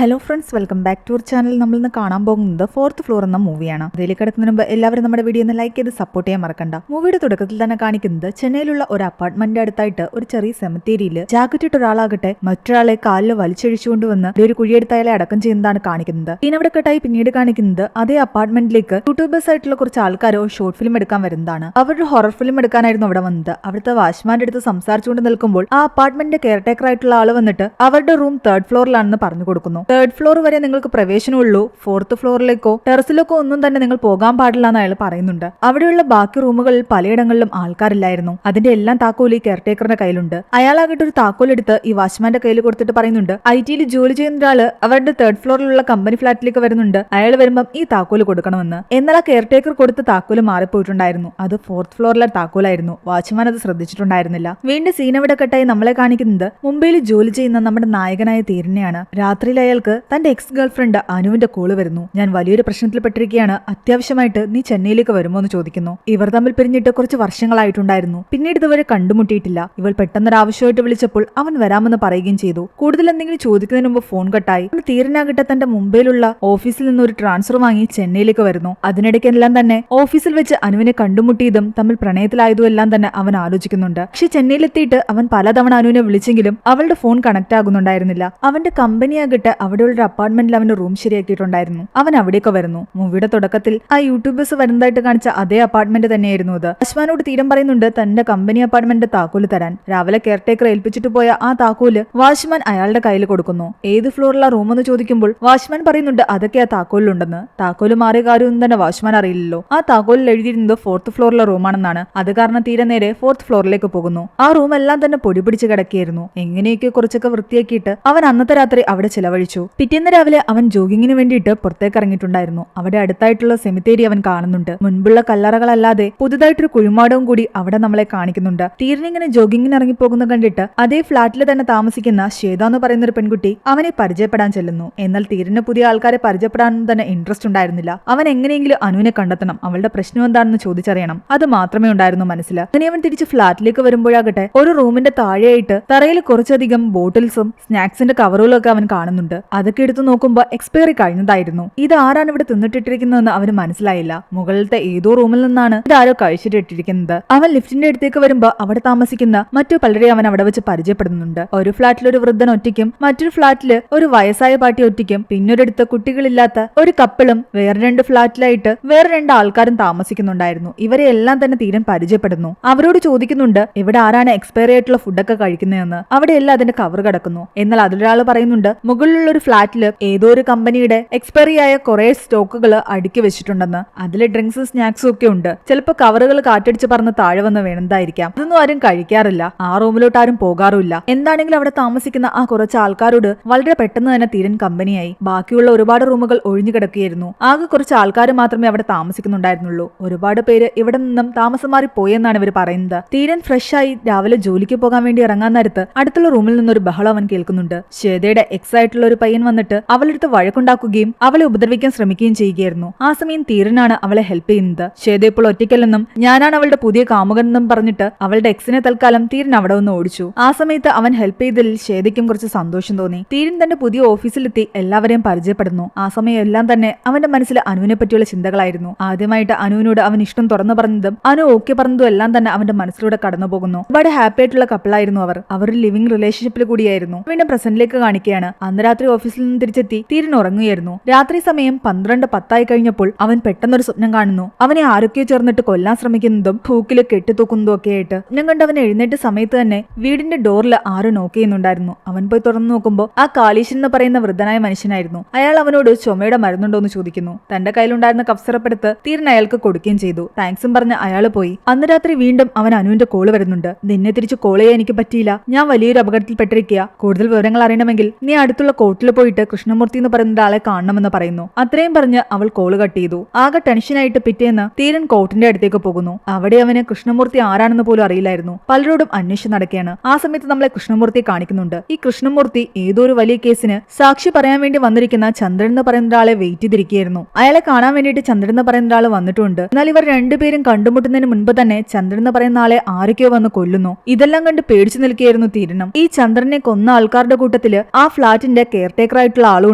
Hello friends, welcome back to our channel. നമ്മൾ ഇന്ന് കാണാൻ പോകുന്നത് ഫോർത്ത് ഫ്ലോർ എന്ന മൂവിയാണ്. അതിലേക്ക് കിടക്കുന്നതിന് മുമ്പ് എല്ലാവരും നമ്മുടെ വീഡിയോ ഒന്ന് ലൈക്ക് ചെയ്ത് സപ്പോർട്ട് ചെയ്യാൻ മറക്കണ്ട. മൂവിയുടെ തുടക്കത്തിൽ തന്നെ കാണിക്കുന്നത് ചെന്നൈയിലുള്ള ഒരു അപ്പാർട്ട്മെന്റിന്റെ അടുത്തായിട്ട് ഒരു ചെറിയ സെമിത്തേരിയിൽ ജാക്കറ്റ് ഇട്ട ഒരാളാകട്ടെ മറ്റൊരാളെ കാലിൽ വലിച്ചഴിച്ചുകൊണ്ടുവന്ന് ഒരു കുഴിയെടുത്ത് അയാളെ അടക്കം ചെയ്യുന്നതാണ് കാണിക്കുന്നത്. അവിടെ കെട്ടായി പിന്നീട് കാണിക്കുന്നത് അതേ അപ്പാർട്ട്മെന്റിലേക്ക് യൂട്യൂബേഴ്സ് ആയിട്ടുള്ള കുറച്ച് ആൾക്കാരോ ഷോർട്ട് ഫിലിം എടുക്കാൻ വരുന്നതാണ്. അവരുടെ ഹൊറർ ഫിലിം എടുക്കാനായിരുന്നു അവിടെ വന്നത്. അവിടുത്തെ വാച്ച്മാന്റെ അടുത്ത് സംസാരിച്ചുകൊണ്ട് നിൽക്കുമ്പോൾ ആ അപ്പാർട്ട്മെന്റിന്റെ കെയർടേക്കർ ആയിട്ടുള്ള ആള് വന്നിട്ട് അവരുടെ റൂം 3rd ഫ്ലോറിലാണെന്ന് പറഞ്ഞു കൊടുക്കുന്നു. 3rd ഫ്ലോർ വരെ നിങ്ങൾക്ക് പ്രവേശനമുള്ളൂ, 4th ഫ്ലോറിലേക്കോ ടെറസിലേക്കോ ഒന്നും തന്നെ നിങ്ങൾ പോകാൻ പാടില്ല എന്ന് അയാൾ പറയുന്നുണ്ട്. അവിടെയുള്ള ബാക്കി റൂമുകളിൽ പലയിടങ്ങളിലും ആൾക്കാരില്ലായിരുന്നു. അതിന്റെ എല്ലാം താക്കോൽ ഈ കെയർടേക്കറിന്റെ കയ്യിലുണ്ട്. അയാളാകട്ടെ ഒരു താക്കോലെടുത്ത് ഈ വാച്ച്മാന്റെ കയ്യിൽ കൊടുത്തിട്ട് പറയുന്നുണ്ട്, IT-യിൽ ജോലി ചെയ്യുന്ന ഒരാള് അവരുടെ 3rd ഫ്ലോറിലുള്ള കമ്പനി ഫ്ലാറ്റിലേക്ക് വരുന്നുണ്ട്, അയാൾ വരുമ്പം ഈ താക്കോല് കൊടുക്കണമെന്ന്. എന്നാൽ ആ കെയർടേക്കർ കൊടുത്ത താക്കോല് മാറിപ്പോയിട്ടുണ്ടായിരുന്നു. അത് 4th ഫ്ലോറിലെ താക്കോലായിരുന്നു. വാച്ച്മാൻ അത് ശ്രദ്ധിച്ചിട്ടുണ്ടായിരുന്നില്ല. വീണ്ടും സീനവിടെ കെട്ടായി നമ്മളെ കാണിക്കുന്നത് മുംബൈയിൽ ജോലി ചെയ്യുന്ന നമ്മുടെ നായകനായ തീരനെയാണ്. രാത്രിയിൽ അയാൾക്ക് തന്റെ എക്സ് ഗേൾഫ്രണ്ട് അനുവിന്റെ കോള് വരുന്നു. ഞാൻ വലിയൊരു പ്രശ്നത്തിൽപ്പെട്ടിരിക്കുകയാണ്, അത്യാവശ്യമായിട്ട് നീ ചെന്നൈയിലേക്ക് വരുമോ എന്ന് ചോദിക്കുന്നു. ഇവർ തമ്മിൽ പിരിഞ്ഞിട്ട് കുറച്ച് വർഷങ്ങളായിട്ടുണ്ടായിരുന്നു. പിന്നീട് ഇതുവരെ കണ്ടുമുട്ടിയിട്ടില്ല. ഇവൾ പെട്ടെന്നൊരാവശ്യമായിട്ട് വിളിച്ചപ്പോൾ അവൻ വരാമെന്ന് പറയുകയും ചെയ്തു. കൂടുതൽ എന്തെങ്കിലും ചോദിക്കുന്നതിന് മുമ്പ് ഫോൺ കട്ടായി. തീരനാകട്ടെ തന്റെ മുംബൈയിലുള്ള ഓഫീസിൽ നിന്ന് ഒരു ട്രാൻസ്ഫർ വാങ്ങി ചെന്നൈയിലേക്ക് വരുന്നു. അതിനിടയ്ക്കെല്ലാം തന്നെ ഓഫീസിൽ വെച്ച് അനുവിനെ കണ്ടുമുട്ടിയതും തമ്മിൽ പ്രണയത്തിലായതും എല്ലാം തന്നെ അവൻ ആലോചിക്കുന്നുണ്ട്. പക്ഷെ ചെന്നൈയിലെത്തിയിട്ട് അവൻ പലതവണ അനുവിനെ വിളിച്ചെങ്കിലും അവളുടെ ഫോൺ കണക്ട് ആകുന്നുണ്ടായിരുന്നില്ല. അവന്റെ കമ്പനിയാകട്ടെ അവിടെയുള്ള അപ്പാർട്ട്മെന്റിൽ അവന്റെ റൂം ശരിയാക്കിയിട്ടുണ്ടായിരുന്നു. അവൻ അവിടേക്ക് വരുന്നു. മൂവിയുടെ തുടക്കത്തിൽ ആ യൂട്യൂബേഴ്സ് വരുന്നതായിട്ട് കാണിച്ച അതേ അപ്പാർട്ട്മെന്റ് തന്നെയായിരുന്നു അത്. വാച്ച്മാനോട് തീരം പറയുന്നുണ്ട് തന്റെ കമ്പനി അപ്പാർട്ട്മെന്റ് താക്കോല് തരാൻ. രാവിലെ കെയർടേക്കർ ഏൽപ്പിച്ചിട്ട് പോയ ആ താക്കോല് വാച്ച്മാൻ അയാളുടെ കയ്യിൽ കൊടുക്കുന്നു. ഏത് ഫ്ലോറിലുള്ള റൂം എന്ന് ചോദിക്കുമ്പോൾ വാച്ച്മാൻ പറയുന്നുണ്ട് അതൊക്കെ ആ താക്കോലിലുണ്ടെന്ന്. താക്കോല് മാറിയ കാര്യമൊന്നും തന്നെ വാച്ച്മാൻ അറിയില്ലല്ലോ. ആ താക്കോലിൽ എഴുതിയിരുന്നത് 4th ഫ്ലോറിലെ റൂമാണെന്നാണ്. അത് കാരണം തീരെ നേരെ 4th ഫ്ലോറിലേക്ക് പോകുന്നു. ആ റൂം എല്ലാം തന്നെ പൊടി പിടിച്ച് കിടക്കിയായിരുന്നു. എങ്ങനെയൊക്കെ കുറച്ചൊക്കെ വൃത്തിയാക്കിയിട്ട് അവൻ അന്നത്തെ രാത്രി അവിടെ ചെലവഴിച്ചു. പിറ്റേന്ന് രാവിലെ അവൻ ജോഗിങ്ങിന് വേണ്ടിയിട്ട് പുറത്തേക്ക് ഇറങ്ങിയിട്ടുണ്ടായിരുന്നു. അവിടെ അടുത്തായിട്ടുള്ള സെമിത്തേരി അവൻ കാണുന്നുണ്ട്. മുൻപുള്ള കല്ലറകളല്ലാതെ പുതുതായിട്ടൊരു കുഴിമാടവും കൂടി അവിടെ നമ്മളെ കാണിക്കുന്നുണ്ട്. തീരനിങ്ങനെ ജോഗിങ്ങിന് ഇറങ്ങിപ്പോകുന്ന കണ്ടിട്ട് അതേ ഫ്ളാറ്റിൽ തന്നെ താമസിക്കുന്ന ശ്വേത എന്ന് പറയുന്ന ഒരു പെൺകുട്ടി അവനെ പരിചയപ്പെടാൻ ചെല്ലുന്നു. എന്നാൽ തീരന് പുതിയ ആൾക്കാരെ പരിചയപ്പെടാനൊന്നും തന്നെ ഇൻട്രസ്റ്റ് ഉണ്ടായിരുന്നില്ല. അവൻ എങ്ങനെയെങ്കിലും അനുവിനെ കണ്ടെത്തണം, അവളുടെ പ്രശ്നം എന്താണെന്ന് ചോദിച്ചറിയണം, അത് മാത്രമേ ഉണ്ടായിരുന്നു മനസ്സിൽ. അങ്ങനെ അവൻ തിരിച്ച് ഫ്ളാറ്റിലേക്ക് വരുമ്പോഴാകട്ടെ ഒരു റൂമിന്റെ താഴെയായിട്ട് തറയിൽ കുറച്ചധികം ബോട്ടിൽസും സ്നാക്സിന്റെ കവറുകളും ഒക്കെ അവൻ കാണുന്നുണ്ട്. അതൊക്കെ എടുത്തു നോക്കുമ്പോൾ എക്സ്പയറി കഴിഞ്ഞതായിരുന്നു. ഇത് ആരാണ് ഇവിടെ തിന്നിട്ടിട്ടിരിക്കുന്നതെന്ന് അവന് മനസ്സിലായില്ല. മുകളിലത്തെ ഏതോ റൂമിൽ നിന്നാണ് ഇതാരോ കഴിച്ചിട്ടിട്ടിരിക്കുന്നത്. അവൻ ലിഫ്റ്റിന്റെ അടുത്തേക്ക് വരുമ്പോൾ അവിടെ താമസിക്കുന്ന മറ്റു പലരെ അവൻ അവിടെ വെച്ച് പരിചയപ്പെടുന്നുണ്ട്. ഒരു ഫ്ളാറ്റിൽ ഒരു വൃദ്ധൻ ഒറ്റയ്ക്കും മറ്റൊരു ഫ്ളാറ്റില് ഒരു വയസ്സായ പാട്ടി ഒറ്റയ്ക്കും പിന്നൊരിടത്ത് കുട്ടികളില്ലാത്ത ഒരു കപ്പിളും വേറെ 2 ഫ്ളാറ്റിലായിട്ട് വേറെ 2 ആൾക്കാരും താമസിക്കുന്നുണ്ടായിരുന്നു. ഇവരെ എല്ലാം തന്നെ തീരൻ പരിചയപ്പെടുന്നു. അവരോട് ചോദിക്കുന്നുണ്ട് ഇവിടെ ആരാണ് എക്സ്പയറി ആയിട്ടുള്ള ഫുഡൊക്കെ കഴിക്കുന്നതെന്ന്. അവിടെയെല്ലാം അതിന്റെ കവർ കിടക്കുന്നു. എന്നാൽ അതിലൊരാൾ പറയുന്നുണ്ട് മുകളിലുള്ള ഒരു ഫ്ളാറ്റില് ഏതോ ഒരു കമ്പനിയുടെ എക്സ്പയറി ആയ കുറെ സ്റ്റോക്കുകൾ അടുക്കി വെച്ചിട്ടുണ്ടെന്ന്. അതിലെ ഡ്രിങ്ക്സും സ്നാക്സും ഒക്കെ ഉണ്ട്. ചിലപ്പോൾ കവറുകൾ കാറ്റടിച്ച് പറന്ന് താഴെ വന്ന് വീണതായിരിക്കാം. അതൊന്നും ആരും കഴിക്കാറില്ല. ആ റൂമിലോട്ട് ആരും പോകാറുമില്ല. എന്താണെങ്കിലും അവിടെ താമസിക്കുന്ന ആ കുറച്ച് ആൾക്കാരോട് വളരെ പെട്ടെന്ന് തന്നെ തീരൻ കമ്പനിയായി. ബാക്കിയുള്ള ഒരുപാട് റൂമുകൾ ഒഴിഞ്ഞു കിടക്കുകയായിരുന്നു. ആകെ കുറച്ച് ആൾക്കാർ മാത്രമേ അവിടെ താമസിക്കുന്നുണ്ടായിരുന്നുള്ളൂ. ഒരുപാട് പേര് ഇവിടെ നിന്നും താമസം മാറി പോയെന്നാണ് ഇവർ പറയുന്നത്. തീരൻ ഫ്രഷ് ആയി രാവിലെ ജോലിക്ക് പോകാൻ വേണ്ടി ഇറങ്ങാൻ നേരത്ത് അടുത്തുള്ള റൂമിൽ നിന്നൊരു ബഹളം അവൻ കേൾക്കുന്നുണ്ട്. ശ്വേതയുടെ എക്സ് ആയിട്ടുള്ള ഒരു പയ്യൻ വന്നിട്ട് അവളെടുത്ത് വഴക്കുണ്ടാക്കുകയും അവളെ ഉപദ്രവിക്കാൻ ശ്രമിക്കുകയും ചെയ്യുകയായിരുന്നു. ആ സമയം തീരനാണ് അവളെ ഹെൽപ്പ് ചെയ്യുന്നത്. ശ്വേത ഇപ്പോൾ ഒറ്റയ്ക്കല്ലെന്നും ഞാനാണ് അവളുടെ പുതിയ കാമുകൻ എന്നും പറഞ്ഞിട്ട് അവളുടെ എക്സിനെ തൽക്കാലം തീരൻ അവിടെ ഒന്ന് ഓടിച്ചു. ആ സമയത്ത് അവൻ ഹെൽപ്പ് ചെയ്തതിൽ ശ്വേതയ്ക്കും കുറച്ച് സന്തോഷം തോന്നി. തീരൻ തന്റെ പുതിയ ഓഫീസിലെത്തി എല്ലാവരെയും പരിചയപ്പെടുന്നു. ആ സമയം എല്ലാം തന്നെ അവന്റെ മനസ്സിൽ അനുവിനെ പറ്റിയുള്ള ചിന്തകളായിരുന്നു. ആദ്യമായിട്ട് അനുവിനോട് അവൻ ഇഷ്ടം തുറന്നു പറഞ്ഞതും അനു ഓക്കെ പറഞ്ഞതും എല്ലാം തന്നെ അവന്റെ മനസ്സിലൂടെ കടന്നു പോകുന്നു. ഒരുപാട് ഹാപ്പി ആയിട്ടുള്ള കപ്പിളായിരുന്നു അവർ. ഒരു ലിവിംഗ് റിലേഷൻഷിപ്പിൽ കൂടിയായിരുന്നു. വീണ്ടും പ്രസന്റിലേക്ക് കാണിക്കുകയാണ്. അന്ന് രാത്രി ഓഫീസിൽ നിന്ന് തിരിച്ചെത്തി തീരൻ ഉറങ്ങുകയായിരുന്നു. രാത്രി സമയം 12:10 കഴിഞ്ഞപ്പോൾ അവൻ പെട്ടെന്നൊരു സ്വപ്നം കാണുന്നു. അവനെ ആരൊക്കെയോ ചേർന്നിട്ട് കൊല്ലാൻ ശ്രമിക്കുന്നതും ഹൂക്കില് കെട്ടിത്തൂക്കുന്നതും ഒക്കെ ആയിട്ട്. ഞാൻ കണ്ട് അവൻ എഴുന്നേറ്റ സമയത്ത് തന്നെ വീടിന്റെ ഡോറിൽ ആരോ നോക്ക് ചെയ്യുന്നുണ്ടായിരുന്നു. അവൻ പോയി തുറന്നു നോക്കുമ്പോൾ ആ കാളീശൻ എന്ന് പറയുന്ന വൃദ്ധനായ മനുഷ്യനായിരുന്നു. അയാൾ അവനോട് ചുമയുടെ മരുന്നുണ്ടോ എന്ന് ചോദിക്കുന്നു. തന്റെ കയ്യിലുണ്ടായിരുന്ന കഫ് സിറപ്പെടുത്ത് തീരൻ അയാൾക്ക് കൊടുക്കുകയും ചെയ്തു. താങ്ക്സും പറഞ്ഞ് അയാൾ പോയി. അന്ന് രാത്രി വീണ്ടും അവൻ അനുവിന്റെ കോള് വരുന്നുണ്ട്. നിന്നെ തിരിച്ച് കോൾ ചെയ്യാൻ എനിക്ക് പറ്റിയില്ല, ഞാൻ വലിയൊരു അപകടത്തിൽപ്പെട്ടിരിക്കുക. കൂടുതൽ വിവരങ്ങൾ അറിയണമെങ്കിൽ നീ അടുത്തുള്ള കോർട്ടിൽ പോയിട്ട് കൃഷ്ണമൂർത്തി എന്ന് പറയുന്ന ഒരാളെ കാണണമെന്ന് പറയുന്നു. അത്രയും പറഞ്ഞ് അവൾ കോള് കട്ട് ചെയ്തു. ആകെ ടെൻഷനായിട്ട് പിറ്റേന്ന് തീരൻ കോർട്ടിന്റെ അടുത്തേക്ക് പോകുന്നു. അവിടെ അവന് കൃഷ്ണമൂർത്തി ആരാണെന്ന് പോലും അറിയില്ലായിരുന്നു. പലരോടും അന്വേഷണം നടക്കുകയാണ്. ആ സമയത്ത് നമ്മളെ കൃഷ്ണമൂർത്തി കാണിക്കുന്നുണ്ട്. ഈ കൃഷ്ണമൂർത്തി ഏതോ ഒരു വലിയ കേസിന് സാക്ഷി പറയാൻ വേണ്ടി വന്നിരിക്കുന്ന ചന്ദ്രൻ എന്ന് പറയുന്ന ഒരാളെ വെയിറ്റ് ചെയ്തിരിക്കുകയായിരുന്നു. അയാളെ കാണാൻ വേണ്ടിയിട്ട് ചന്ദ്രൻ എന്ന് പറയുന്ന ഒരാൾ വന്നിട്ടുണ്ട്. എന്നാൽ ഇവർ രണ്ടുപേരും കണ്ടുമുട്ടുന്നതിന് മുൻപ് തന്നെ ചന്ദ്രൻ എന്ന് പറയുന്ന ആളെ ആരൊക്കെയോ വന്ന് കൊല്ലുന്നു. ഇതെല്ലാം കണ്ട് പേടിച്ചു നിൽക്കുകയായിരുന്നു തീരനും. ഈ ചന്ദ്രനെ കൊന്ന ആൾക്കാരുടെ കൂട്ടത്തില് ആ ഫ്ളാറ്റിന്റെ കെയർ ടേക്കർ ആയിട്ടുള്ള ആളും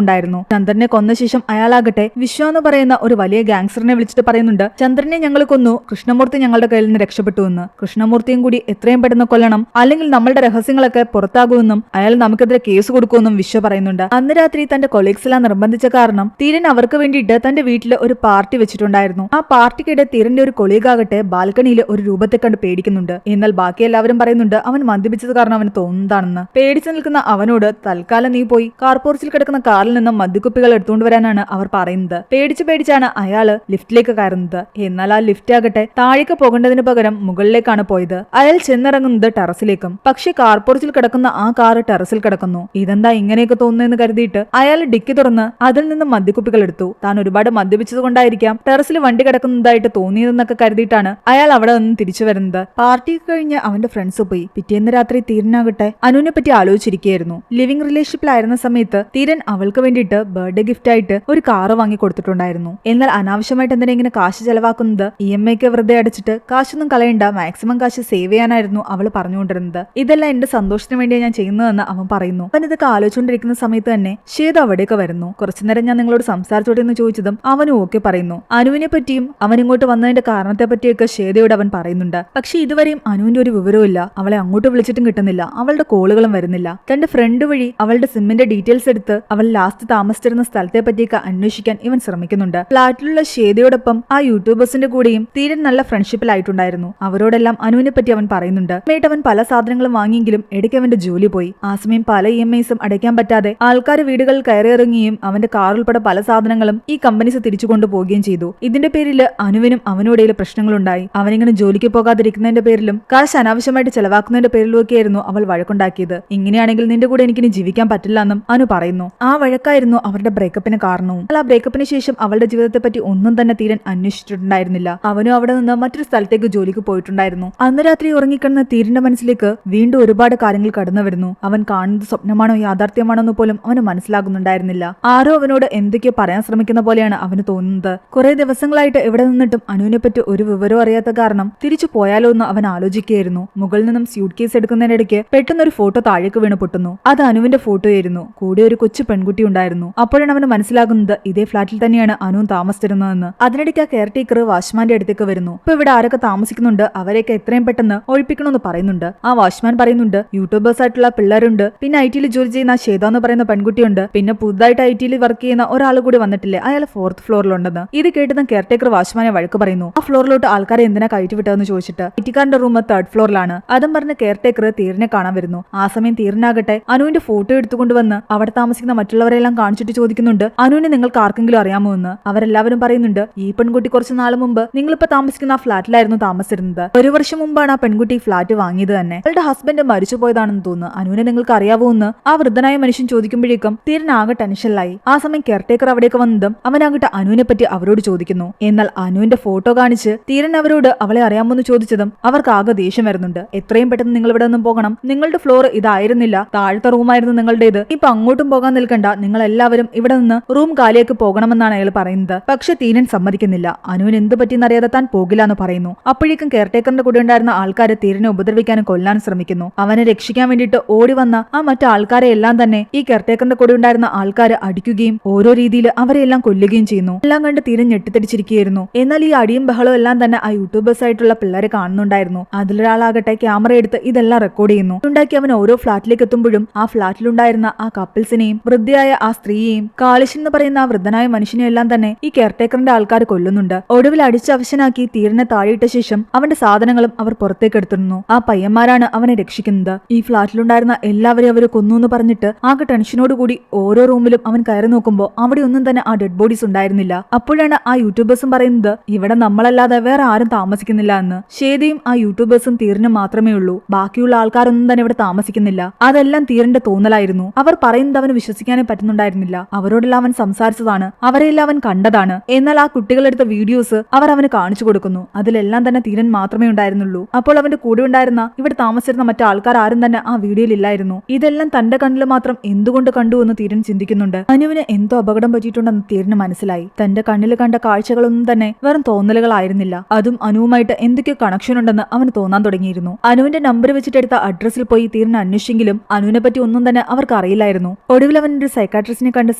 ഉണ്ടായിരുന്നു. ചന്ദ്രനെ കൊന്ന ശേഷം അയാളാകട്ടെ വിശ്വ എന്ന് പറയുന്ന ഒരു വലിയ ഗാങ്സ്റ്ററിനെ വിളിച്ചിട്ട് പറയുന്നുണ്ട്, ചന്ദ്രനെ ഞങ്ങൾ കൊന്നു, കൃഷ്ണമൂർത്തി ഞങ്ങളുടെ കയ്യിൽ നിന്ന് രക്ഷപ്പെട്ടു എന്ന്. കൃഷ്ണമൂർത്തിയും കൂടി എത്രയും പെട്ടെന്ന് കൊല്ലണം, അല്ലെങ്കിൽ നമ്മളുടെ രഹസ്യങ്ങളൊക്കെ പുറത്താകുമെന്നും അയാൾ നമുക്കെതിരെ കേസ് കൊടുക്കുമെന്നും വിശ്വ പറയുന്നുണ്ട്. അന്ന് രാത്രി തന്റെ കൊളീഗ്സ് എല്ലാം നിർബന്ധിച്ച കാരണം തീരൻ അവർക്ക് വേണ്ടിയിട്ട് തന്റെ വീട്ടിൽ ഒരു പാർട്ടി വെച്ചിട്ടുണ്ടായിരുന്നു. ആ പാർട്ടിക്കിടെ തീരന്റെ ഒരു കൊളീഗാകട്ടെ ബാൽക്കണിയിൽ ഒരു രൂപത്തെ കണ്ട് പേടിക്കുന്നുണ്ട്. എന്നാൽ ബാക്കി എല്ലാവരും പറയുന്നുണ്ട് അവൻ മദ്യപിച്ചത് കാരണം അവന് തോന്നുന്നതാണെന്ന്. പേടിച്ചു നിൽക്കുന്ന അവനോട് തൽക്കാലം നീ പോയി കാർപോർച്ചിൽ കിടക്കുന്ന കാറിൽ നിന്നും മദ്യക്കുപ്പികൾ എടുത്തുകൊണ്ട് വരാനാണ് അവർ പറയുന്നത്. പേടിച്ചാണ് അയാള് ലിഫ്റ്റിലേക്ക് കയറുന്നത്. എന്നാൽ ആ ലിഫ്റ്റ് ആകട്ടെ താഴേക്ക് പോകേണ്ടതിന് പകരം മുകളിലേക്കാണ് പോയത്. അയാൾ ചെന്നിറങ്ങുന്നത് ടെറസിലേക്കും. പക്ഷെ കാർപോർച്ചിൽ കിടക്കുന്ന ആ കാറ് ടെറസിൽ കിടക്കുന്നു. ഇതെന്താ ഇങ്ങനെയൊക്കെ തോന്നുന്നതെന്ന് കരുതിയിട്ട് അയാൾ ഡിക്കി തുറന്ന് അതിൽ നിന്നും മദ്യക്കുപ്പികൾ എടുത്തു. താൻ ഒരുപാട് മദ്യപിച്ചത് കൊണ്ടായിരിക്കാം ടെറസിൽ വണ്ടി കിടക്കുന്നതായിട്ട് തോന്നിയതെന്നൊക്കെ കരുതിയിട്ടാണ് അയാൾ അവിടെ നിന്ന് തിരിച്ചു വരുന്നത്. പാർട്ടി കഴിഞ്ഞ് അവന്റെ ഫ്രണ്ട്സ് പോയി. പിറ്റേന്ന് രാത്രി തീരനാകട്ടെ അനുവിനെ പറ്റി ആലോചിച്ചിരിക്കുകയായിരുന്നു. ലിവിംഗ് റിലേഷൻഷിപ്പിലായിരുന്ന സമയത്ത് തീരൻ അവൾക്ക് വേണ്ടിയിട്ട് ബർത്ത്ഡേ ഗിഫ്റ്റ് ആയിട്ട് ഒരു കാറ് വാങ്ങി കൊടുത്തിട്ടുണ്ടായിരുന്നു. എന്നാൽ അനാവശ്യമായിട്ട് എന്തിനാ ഇങ്ങനെ കാശ് ചെലവാക്കുന്നത്, EMI വെറുതെ അടച്ചിട്ട് കാശൊന്നും കളയണ്ട, മാക്സിമം കാശ് സേവ് ചെയ്യാനായിരുന്നു അവൾ പറഞ്ഞുകൊണ്ടിരുന്നത്. ഇതെല്ലാം എന്റെ സന്തോഷത്തിന് വേണ്ടിയാണ് ഞാൻ ചെയ്യുന്നതെന്ന് അവൻ പറയുന്നു. അവൻ ഇതൊക്കെ ആലോചിച്ചുകൊണ്ടിരിക്കുന്ന സമയത്ത് തന്നെ ശ്വേത അവിടേക്ക് വരുന്നു. കുറച്ചുനേരം ഞാൻ നിങ്ങളോട് സംസാരിച്ചോട്ടെ എന്ന് ചോദിച്ചതും അവനും ഓക്കെ പറയുന്നു. അനുവിനെ പറ്റിയും അവൻ ഇങ്ങോട്ട് വന്നതിന്റെ കാരണത്തെ പറ്റിയൊക്കെ ശ്വേതയോട് അവൻ പറയുന്നുണ്ട്. പക്ഷെ ഇതുവരെയും അനുവിന്റെ ഒരു വിവരവും ഇല്ല. അവളെ അങ്ങോട്ട് വിളിച്ചിട്ടും കിട്ടുന്നില്ല, അവളുടെ കോളുകളും വരുന്നില്ല. തന്റെ ഫ്രണ്ട് വഴി അവളുടെ സിമ്മിന്റെ ഡീറ്റെയിൽസ് എടുത്ത് അവൾ ലാസ്റ്റ് താമസിച്ചിരുന്ന സ്ഥലത്തെ പറ്റിയൊക്കെ അന്വേഷിക്കാൻ ഇവൻ ശ്രമിക്കുന്നുണ്ട്. ഫ്ളാറ്റിലുള്ള ശ്വേതയോടൊപ്പം ആ യൂട്യൂബേഴ്സിന്റെ കൂടെയും തീരൻ നല്ല ഫ്രണ്ട്ഷിപ്പിലായിട്ടുണ്ടായിരുന്നു. അവരോടെല്ലാം അനുവിനെ പറ്റി അവൻ പറയുന്നുണ്ട്. അവൻ പല സാധനങ്ങളും വാങ്ങിയെങ്കിലും ഇടയ്ക്ക് അവന്റെ ജോലി പോയി. ആ സമയം പല EMIസും അടയ്ക്കാൻ പറ്റാതെ ആൾക്കാർ വീടുകളിൽ കയറിയിറങ്ങുകയും അവന്റെ കാർ ഉൾപ്പെടെ പല സാധനങ്ങളും ഈ കമ്പനീസ് തിരിച്ചു കൊണ്ടുപോവുകയും ചെയ്തു. ഇതിന്റെ പേരിൽ അനുവിനും അവനോടയിൽ പ്രശ്നങ്ങളുണ്ടായി. അവനിങ്ങനെ ജോലിക്ക് പോകാതിരിക്കുന്നതിന്റെ പേരിലും കാശ് അനാവശ്യമായിട്ട് ചെലവാക്കുന്നതിന്റെ പേരിലും ഒക്കെയായിരുന്നു അവൾ വഴക്കുണ്ടാക്കിയത്. ഇങ്ങനെയാണെങ്കിൽ നിന്റെ കൂടെ എനിക്കിനി ജീവിക്കാൻ പറ്റില്ല എന്നും അനു പറയുന്നു. ആ വഴക്കായിരുന്നു അവരുടെ ബ്രേക്കപ്പിന് കാരണവും. ആ ബ്രേക്കപ്പിന് ശേഷം അവളുടെ ജീവിതത്തെ പറ്റി ഒന്നും തന്നെ തീരൻ അന്വേഷിച്ചിട്ടുണ്ടായിരുന്നില്ല. അവനും അവിടെ നിന്ന് മറ്റൊരു സ്ഥലത്തേക്ക് ജോലിക്ക് പോയിട്ടുണ്ടായിരുന്നു. അന്ന് രാത്രി ഉറങ്ങിക്കിടന്ന തീരന്റെ മനസ്സിലേക്ക് വീണ്ടും ഒരുപാട് കാര്യങ്ങൾ കടന്നു വരുന്നു. അവൻ കാണുന്നത് സ്വപ്നമാണോ യാഥാർത്ഥ്യമാണോ എന്ന് പോലും അവന് മനസ്സിലാകുന്നുണ്ടായിരുന്നില്ല. ആരോ അവനോട് എന്തൊക്കെയോ പറയാൻ ശ്രമിക്കുന്ന പോലെയാണ് അവന് തോന്നുന്നത്. കുറെ ദിവസങ്ങളായിട്ട് ഇവിടെ നിന്നിട്ടും അനുവിനെ പറ്റി ഒരു വിവരവും അറിയാത്ത കാരണം തിരിച്ചു പോയാലോ എന്ന് അവൻ ആലോചിക്കുകയായിരുന്നു. മുകളിൽ നിന്നും സ്യൂട്ട് കേസ് എടുക്കുന്നതിനിടയ്ക്ക് പെട്ടെന്നൊരു ഫോട്ടോ താഴേക്ക് വീണ് പൊട്ടുന്നു. അത് അനുവിന്റെ ഫോട്ടോയായിരുന്നു. കൂടെ ഒരു കൊച്ചു പെൺകുട്ടി ഉണ്ടായിരുന്നു. അപ്പോഴാണ് അവന് മനസ്സിലാകുന്നത് ഇതേ ഫ്ളാറ്റിൽ തന്നെയാണ് അനുവും താമസിച്ചിരുന്നതെന്ന്. അതിനിടയ്ക്ക് ആ കെയർ ടേക്കർ വാച്ച്മാന്റെ അടുത്തേക്ക് വരുന്നു. ഇപ്പൊ ഇവിടെ ആരൊക്കെ താമസിക്കുന്നുണ്ട്, അവരെയൊക്കെ എത്രയും പെട്ടെന്ന് ഒഴിപ്പിക്കണമെന്ന് പറയുന്നുണ്ട്. ആ വാച്ച്മാൻ പറയുന്നുണ്ട് യൂട്യൂബേഴ്സ് ആയിട്ടുള്ള പിള്ളേരുണ്ട്, പിന്നെ IT ജോലി ചെയ്യുന്ന ശ്വേത എന്ന് പറയുന്ന പെൺകുട്ടിയുണ്ട്, പിന്നെ പുതുതായിട്ട് IT വർക്ക് ചെയ്യുന്ന ഒരാൾ കൂടി വന്നിട്ടില്ലേ, അയാൾ 4th ഫ്ലോറിലുണ്ടെന്ന്. ഇത് കേട്ടുന്ന കെയർ ടേക്കർ വാച്ച്മാനെ വഴക്ക് പറയുന്നു. ആ ഫ്ലോറിലോട്ട് ആൾക്കാരെ എന്തിനാ കയറ്റി വിട്ടതെന്ന് ചോദിച്ചിട്ട് ഐറ്റിക്കാരന്റെ റൂം 3rd ഫ്ലോറിലാണ്. അതും പറഞ്ഞ് കെയർ ടേക്കർ തീരനെ കാണാൻ വരുന്നു. ആ സമയം തീരനാകട്ടെ അനുവിന്റെ ഫോട്ടോ എടുത്തുകൊണ്ടുവന്ന് അവിടെ താമസിക്കുന്ന മറ്റുള്ളവരെല്ലാം കാണിച്ചിട്ട് ചോദിക്കുന്നുണ്ട്, അനുവിനെ നിങ്ങൾക്ക് ആർക്കെങ്കിലും അറിയാമോ എന്ന്. അവരെല്ലാവരും പറയുന്നുണ്ട്, ഈ പെൺകുട്ടി കുറച്ച് നാൾ മുമ്പ് നിങ്ങളിപ്പോ താമസിക്കുന്ന ആ ഫ്ളാറ്റിലായിരുന്നു താമസിച്ചിരുന്നത്. 1 വർഷം മുമ്പാണ് ആ പെൺകുട്ടി ഫ്ളാറ്റ് വാങ്ങിയത് തന്നെ. അവളുടെ ഹസ്ബൻഡ് മരിച്ചു പോയതാണെന്ന് തോന്നുന്നു. അനുവിനെ നിങ്ങൾക്ക് അറിയാവോ എന്ന് ആ വൃദ്ധനായ മനുഷ്യൻ ചോദിക്കുമ്പോഴേക്കും തീരനാകെ ടെൻഷനിലായി. ആ സമയം കെയർ ടേക്കർ അവിടേക്ക് വന്നതും അവനാകട്ടെ അനുവിനെ പറ്റി അവരോട് ചോദിക്കുന്നു. എന്നാൽ അനുവിന്റെ ഫോട്ടോ കാണിച്ച് തീരൻ അവരോട് അവളെ അറിയാമോന്ന് ചോദിച്ചതും അവർക്ക് ആകെ ദേഷ്യം വരുന്നുണ്ട്. എത്രയും പെട്ടെന്ന് നിങ്ങൾ ഇവിടെ നിന്നും പോകണം, നിങ്ങളുടെ ഫ്ലോർ ഇതായിരുന്നില്ല, താഴത്തെ റൂമായിരുന്നു നിങ്ങളുടേത്, ഇപ്പൊ അങ്ങോട്ടും പോകാൻ നിൽക്കണ്ട, നിങ്ങൾ എല്ലാവരും ഇവിടെ നിന്ന് റൂം കാലിയേക്ക് പോകണമെന്നാണ് അയാൾ പറയുന്നത്. പക്ഷെ തീരൻ സമ്മതിക്കുന്നില്ല. അനുവിന് എന്ത് പറ്റിയെന്നറിയാതെ താൻ പോകില്ല എന്ന് പറയുന്നു. അപ്പോഴേക്കും കെയർ ടേക്കറിന്റെ കൂടെ ഉണ്ടായിരുന്ന ആൾക്കാരെ തീരനെ ഉപദ്രവിക്കാനും കൊല്ലാനും ശ്രമിക്കുന്നു. അവനെ രക്ഷിക്കാൻ വേണ്ടിയിട്ട് ഓടി വന്ന ആ മറ്റു ആൾക്കാരെ എല്ലാം തന്നെ ഈ കെയർ ടേക്കറിന്റെ കൂടെ ഉണ്ടായിരുന്ന ആൾക്കാർ അടിക്കുകയും ഓരോ രീതിയിൽ അവരെ എല്ലാം കൊല്ലുകയും ചെയ്യുന്നു. എല്ലാം കണ്ട് തീരൻ ഞെട്ടിത്തടിച്ചിരിക്കുകയായിരുന്നു. എന്നാൽ ഈ അടിയും ബഹളവും എല്ലാം തന്നെ ആ യൂട്യൂബേഴ്സ് ആയിട്ടുള്ള പിള്ളേരെ കാണുന്നുണ്ടായിരുന്നു. അതിലൊരാളാകട്ടെ ക്യാമറ എടുത്ത് ഇതെല്ലാം റെക്കോർഡ് ചെയ്യുന്നു. ഉണ്ടാക്കി അവൻ ഓരോ ഫ്ളാറ്റിലേക്ക് എത്തുമ്പോഴും ആ ഫ്ളാറ്റിലുണ്ടായിരുന്ന ആ കപ്പിൾസിനെയും വൃദ്ധയായ ആ സ്ത്രീയെയും കാളിശൻ എന്ന് പറയുന്ന ആ വൃദ്ധനായ മനുഷ്യനെയും എല്ലാം തന്നെ ഈ കെയർ ടേക്കറിന്റെ ആൾക്കാർ കൊല്ലുന്നുണ്ട്. ഒടുവിൽ അടിച്ച് അവശനാക്കി തീരനെ താഴെയിട്ട ശേഷം അവന്റെ സാധനങ്ങളും അവർ പുറത്തേക്ക് എടുത്തിരുന്നു. ആ പയ്യന്മാരാണ് അവനെ രക്ഷിക്കുന്നത്. ഈ ഫ്ളാറ്റിലുണ്ടായിരുന്ന എല്ലാവരെയും അവർ കൊന്നു എന്ന് പറഞ്ഞിട്ട് ആകെ ടെൻഷനോടുകൂടി ഓരോ റൂമിലും അവൻ കയറി നോക്കുമ്പോൾ അവിടെ ഒന്നും തന്നെ ആ ഡെഡ് ബോഡീസ് ഉണ്ടായിരുന്നില്ല. അപ്പോഴാണ് ആ യൂട്യൂബേഴ്സും പറയുന്നത് ഇവിടെ നമ്മളല്ലാതെ വേറെ ആരും താമസിക്കുന്നില്ല എന്ന്. ശ്വേതയും ആ യൂട്യൂബേഴ്സും തീരനും മാത്രമേ ഉള്ളൂ, ബാക്കിയുള്ള ആൾക്കാരൊന്നും തന്നെ ഇവിടെ താമസിക്കുന്നില്ല. അതെല്ലാം തീരന്റെ തോന്നലായിരുന്നു. അവർ പറയുന്നത് അവന് വിശ്വസിക്കാനേ പറ്റുന്നുണ്ടായിരുന്നില്ല. അവരോടെല്ലാം അവൻ സംസാരിച്ചതാണ്, അവരെല്ലാം അവൻ കണ്ടതാണ്. എന്നാൽ ആ കുട്ടികളെടുത്ത വീഡിയോസ് അവർ അവന് കാണിച്ചു കൊടുക്കുന്നു. അതിലെല്ലാം തന്നെ തീരൻ മാത്രമേ ഉണ്ടായിരുന്നുള്ളൂ. അപ്പോൾ അവന്റെ കൂടെ ഉണ്ടായിരുന്ന ഇവിടെ താമസിച്ചിരുന്ന മറ്റു ആൾക്കാർ ആരും തന്നെ ആ വീഡിയോയിൽ ഇല്ലായിരുന്നു. ഇതെല്ലാം തന്റെ കണ്ണിൽ മാത്രം എന്തുകൊണ്ട് കണ്ടു എന്ന് തീരൻ ചിന്തിക്കുന്നുണ്ട്. അനുവിന് എന്തോ അപകടം പറ്റിയിട്ടുണ്ടെന്ന് തീരന് മനസ്സിലായി. തന്റെ കണ്ണിൽ കണ്ട കാഴ്ചകളൊന്നും തന്നെ വെറും തോന്നലുകളായിരുന്നില്ല. അതും അനുവുമായിട്ട് എന്തൊക്കെയോ കണക്ഷൻ ഉണ്ടെന്ന് അവന് തോന്നാൻ തുടങ്ങിയിരുന്നു. അനുവിന്റെ നമ്പർ വെച്ചിട്ടെടുത്ത അഡ്രസ്സിൽ പോയി തീരൻ അന്വേഷിച്ചെങ്കിലും അനുവിനെ പറ്റി ഒന്നും തന്നെ അവർക്ക് അറിയില്ലായിരുന്നു. ഒടുവിൽ അവൻ ഒരു സൈക്കാട്രിസ്റ്റിനെ കണ്ട്